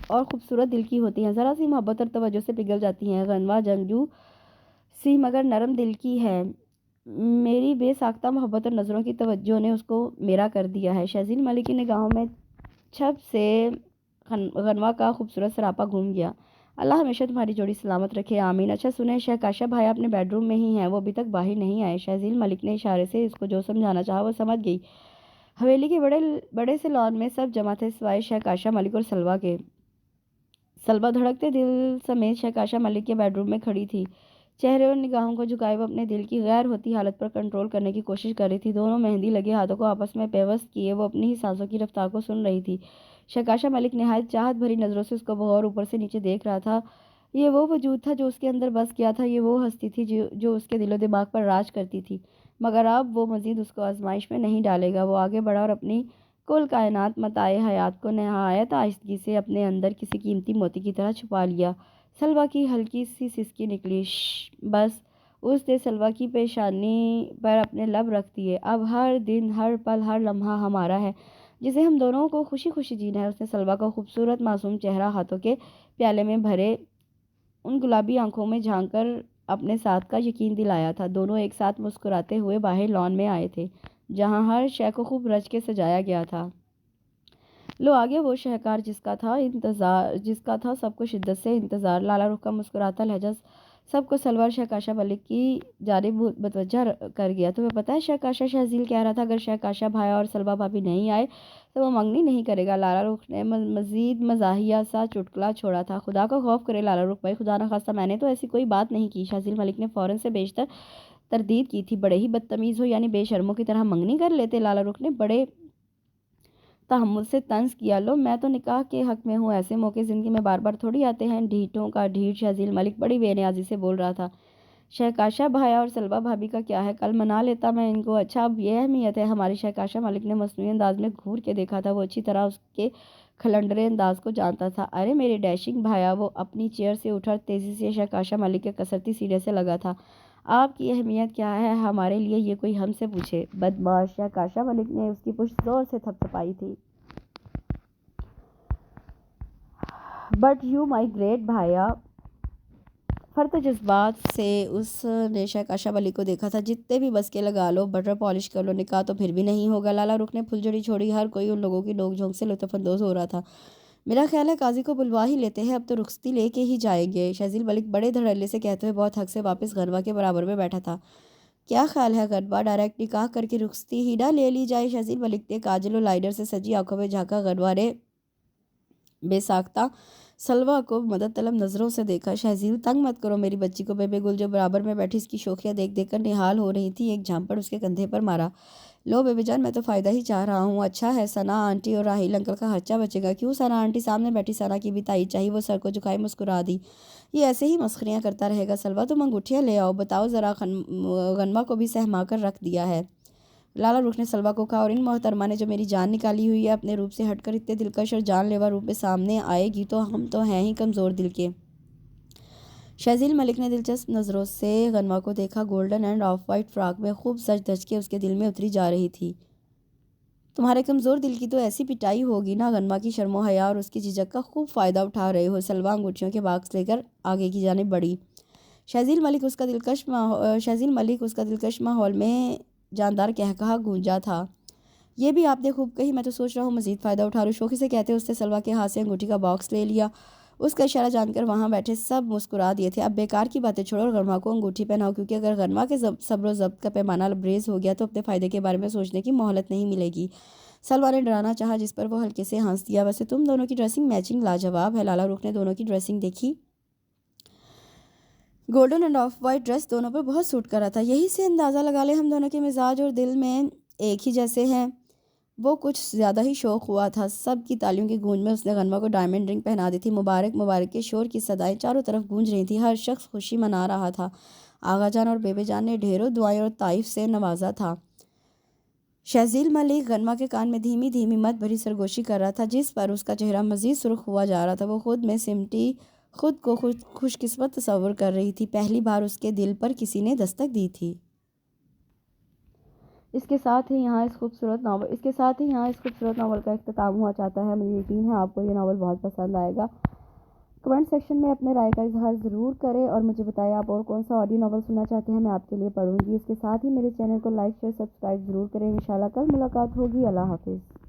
S1: اور خوبصورت دل کی ہوتی ہیں، ذرا سی محبت اور توجہ سے پگھل جاتی ہیں۔ غنمہ جنگجو سی مگر نرم دل کی ہے۔ میری بے ساختہ محبت اور نظروں کی توجہ نے اس کو میرا کر دیا ہے۔ شہزیل ملک کی نگاہوں میں چھپ سے غنمہ کا خوبصورت سراپا گھوم گیا۔ اللہ ہمیشہ تمہاری جوڑی سلامت رکھے، آمین۔ اچھا سنیں، شہکاشا بھائی اپنے بیڈ روم میں ہی ہیں، وہ ابھی تک باہر نہیں آئے۔ شہزیل ملک نے اشارے سے اس کو جو سمجھانا چاہا وہ سمجھ گئی۔ حویلی کے بڑے سے لان میں سب جمع تھے سوائے شہکاشا ملک اور سلوا کے۔ سلوا دھڑکتے دل سمیت شہکاشا ملک کے بیڈ روم میں کھڑی تھی، چہرے اور نگاہوں کو جھکائے وہ اپنے دل کی غیر ہوتی حالت پر کنٹرول کرنے کی کوشش کر رہی تھی۔ دونوں مہندی لگے ہاتھوں کو آپس میں پیوست کیے وہ اپنی ہی سانسوں کی رفتار کو سن رہی تھی۔ شہکاشا ملک نہایت چاہت بھری نظروں سے اس کو بغور اوپر سے نیچے دیکھ رہا تھا۔ یہ وہ وجود تھا جو اس کے اندر بس گیا تھا، یہ وہ ہستی تھی جو اس کے دل و دماغ پر راج کرتی تھی، مگر اب وہ مزید اس کو آزمائش میں نہیں ڈالے گا۔ وہ آگے بڑھا اور اپنی کل کائنات متاع حیات کو نہایت آہستگی سے اپنے اندر کسی قیمتی موتی کی طرح چھپا لیا۔ سلوا کی ہلکی سی سسکی نکلی۔ بس اس نے سلوا کی پیشانی پر اپنے لب رکھ دیے۔ اب ہر دن، ہر پل، ہر لمحہ ہمارا ہے، جسے ہم دونوں کو خوشی خوشی جینا ہے۔ اس نے سلوا کا خوبصورت معصوم چہرہ ہاتھوں کے پیالے میں بھرے ان گلابی آنکھوں میں جھانک کر اپنے ساتھ کا یقین دلایا تھا۔ دونوں ایک ساتھ مسکراتے ہوئے باہر لان میں آئے تھے، جہاں ہر شے کو خوب رچ کے سجایا گیا تھا۔ لو آگے وہ شہکار جس کا تھا سب کو شدت سے انتظار۔ لالا رخ کا مسکراتا لہجہ سب کو سلوار شہکاشا ملک کی جانب متوجہ کر گیا۔ تمہیں پتہ ہے شہکاشا، شہزیل کہہ رہا تھا اگر شہکاشا بھایا اور سلوا بھابھی نہیں آئے تو وہ منگنی نہیں کرے گا۔ لالا رخ نے مزید مزاحیہ سا چٹکلا چھوڑا تھا۔ خدا کا خوف کرے لالا رخ بھائی، خدا نخواستہ میں نے تو ایسی کوئی بات نہیں کی۔ شہزیل ملک نے فوراً سے بیشتر تردید کی تھی۔ بڑے ہی بدتمیز ہو، یعنی بے شرموں کی طرح منگنی کر لیتے۔ لالا رخ نے بڑے تحمل سے طنز کیا، لو میں تو نکاح کے حق میں ہوں، ایسے موقع زندگی میں بار بار تھوڑی آتے ہیں۔ ڈھیٹوں کا ڈھیٹ شہزیل ملک بڑی بے نیازی سے بول رہا تھا۔ شہکاشا بھایا اور سلوا بھابھی کا کیا ہے، کل منا لیتا میں ان کو۔ اچھا اب یہ اہمیت ہے ہماری؟ شہکاشا ملک نے مصنوعی انداز میں گھور کے دیکھا تھا۔ وہ اچھی طرح اس کے کھلنڈرے انداز کو جانتا تھا۔ ارے میرے ڈیشنگ بھایا! وہ اپنی چیئر سے اٹھا اور تیزی سے شہکاشا ملک کے کسرتی سینے سے لگا تھا۔ آپ کی اہمیت کیا ہے ہمارے لیے، یہ کوئی ہم سے پوچھے؟ بدمعاش! شہکاشا ملک نے اس کی پشت زور سے تھپ تھپائی تھی۔ بٹ یو مائی گریٹ بھایا! فرط جذبات سے اس نے شہکاشا ملک کو دیکھا تھا۔ جتنے بھی بس کے لگا لو، بٹر پالش کر لو، نکاح تو پھر بھی نہیں ہوگا۔ لالا رخ نے پھلجھڑی چھوڑی۔ ہر کوئی ان لوگوں کی نوک جھونک سے لطف اندوز ہو رہا تھا۔ میرا خیال ہے قاضی کو بلوا ہی لیتے ہیں، اب تو رخصتی لے کے ہی جائیں گے، شہزیل ملک بڑے دھڑلے سے کہتے ہوئے بہت حق سے واپس غنوہ کے برابر میں بیٹھا تھا۔ کیا خیال ہے غنوہ، ڈائریکٹ نکاح کر کے رخصتی ہی نہ لے لی جائے؟ شہزیل ملک نے کاجل و لائنر سے سجی آنکھوں میں جھانکا۔ غنوہ نے بے ساختہ سلوا کو مدد طلب نظروں سے دیکھا۔ شہزیل تنگ مت کرو میری بچی کو۔ بے گل جو برابر میں بیٹھی اس کی شوخیاں دیکھ دیکھ کر نہال ہو رہی تھی، ایک جھامپڑ اس کے کندھے پر مارا۔ لو بے جان، میں تو فائدہ ہی چاہ رہا ہوں۔ اچھا ہے ثنا آنٹی اور راحیل انکل کا خرچہ بچے گا۔ کیوں ثنا آنٹی؟ سامنے بیٹھی ثنا کی بھی تائید چاہی۔ وہ سر کو جھکائے مسکرا دی۔ یہ ایسے ہی مسخریاں کرتا رہے گا سلوا، تم انگوٹھیاں لے آؤ، بتاؤ ذرا، غنوہ کو بھی سہما کر رکھ دیا ہے۔ لالا رخ نے سلوا کو کہا، اور ان محترمہ نے جو میری جان نکالی ہوئی ہے اپنے روپ سے ہٹ کر اتنے دلکش اور جان لیوا روپ میں سامنے آئے گی تو ہم تو ہیں ہی کمزور دل کے۔ شہزیل ملک نے دلچسپ نظروں سے غنوہ کو دیکھا۔ Golden and of white frock میں خوب سج دھج کے اس کے دل میں اتری جا رہی تھی۔ تمہارے کمزور دل کی تو ایسی پٹائی ہوگی نا؟ غنوہ کی شرم و حیا اور اس کی جھجک کا خوب فائدہ اٹھا رہے ہو۔ سلوا انگوٹھیوں کے باکس لے کر آگے کی جانب بڑھی۔ شہزیل ملک اس کا دلکش ماحول میں جاندار قہقہا گونجا تھا۔ یہ بھی آپ نے خوب کہی، میں تو سوچ رہا ہوں مزید فائدہ اٹھا لوں، شوخی سے کہتے اس نے سلوا کے ہاتھ سے انگوٹھی کا باکس لے لیا۔ اس کا اشارہ جان کر وہاں بیٹھے سب مسکرا دیے تھے۔ اب بیکار کی باتیں چھوڑو اور غنوہ کو انگوٹھی پہناؤ، کیونکہ اگر غنوہ کے صبر و ضبط کا پیمانہ لبریز ہو گیا تو اپنے فائدے کے بارے میں سوچنے کی مہلت نہیں ملے گی۔ سلوا نے ڈرانا چاہا، جس پر وہ ہلکے سے ہنس دیا۔ ویسے تم دونوں کی ڈریسنگ میچنگ لاجواب ہے۔ لالا رخ نے دونوں کی ڈریسنگ دیکھی۔ Golden and of white dress دونوں پر بہت سوٹ کر رہا تھا۔ یہی سے اندازہ لگا لے ہم دونوں کے مزاج اور دل میں ایک ہی جیسے ہیں۔ وہ کچھ زیادہ ہی شوق ہوا تھا۔ سب کی تالیوں کی گونج میں اس نے غنوہ کو ڈائمنڈ رنگ پہنا دی تھی۔ مبارک مبارک کے شور کی صدائیں چاروں طرف گونج رہی تھیں۔ ہر شخص خوشی منا رہا تھا۔ آغا جان اور بیبے جان نے ڈھیروں دعائیں اور تعائف سے نوازا تھا۔ شہزیل ملک غنوہ کے کان میں دھیمی دھیمی مت بھری سرگوشی کر رہا تھا، جس پر اس کا چہرہ مزید سرخ ہوا جا رہا تھا۔ وہ خود میں سمٹی خود کو خوش قسمت تصور کر رہی تھی۔ پہلی بار اس کے دل پر کسی نے دستک دی تھی۔ اس کے ساتھ ہی یہاں اس خوبصورت ناول کا اختتام ہوا چاہتا ہے۔ مجھے یقین ہے آپ کو یہ ناول بہت پسند آئے گا۔ کمنٹ سیکشن میں اپنے رائے کا اظہار ضرور کریں اور مجھے بتائیں آپ اور کون سا آڈیو ناول سننا چاہتے ہیں، میں آپ کے لیے پڑھوں گی۔ اس کے ساتھ ہی میرے چینل کو لائک شیئر سبسکرائب ضرور کریں۔ انشاءاللہ کل ملاقات ہوگی۔ اللہ حافظ۔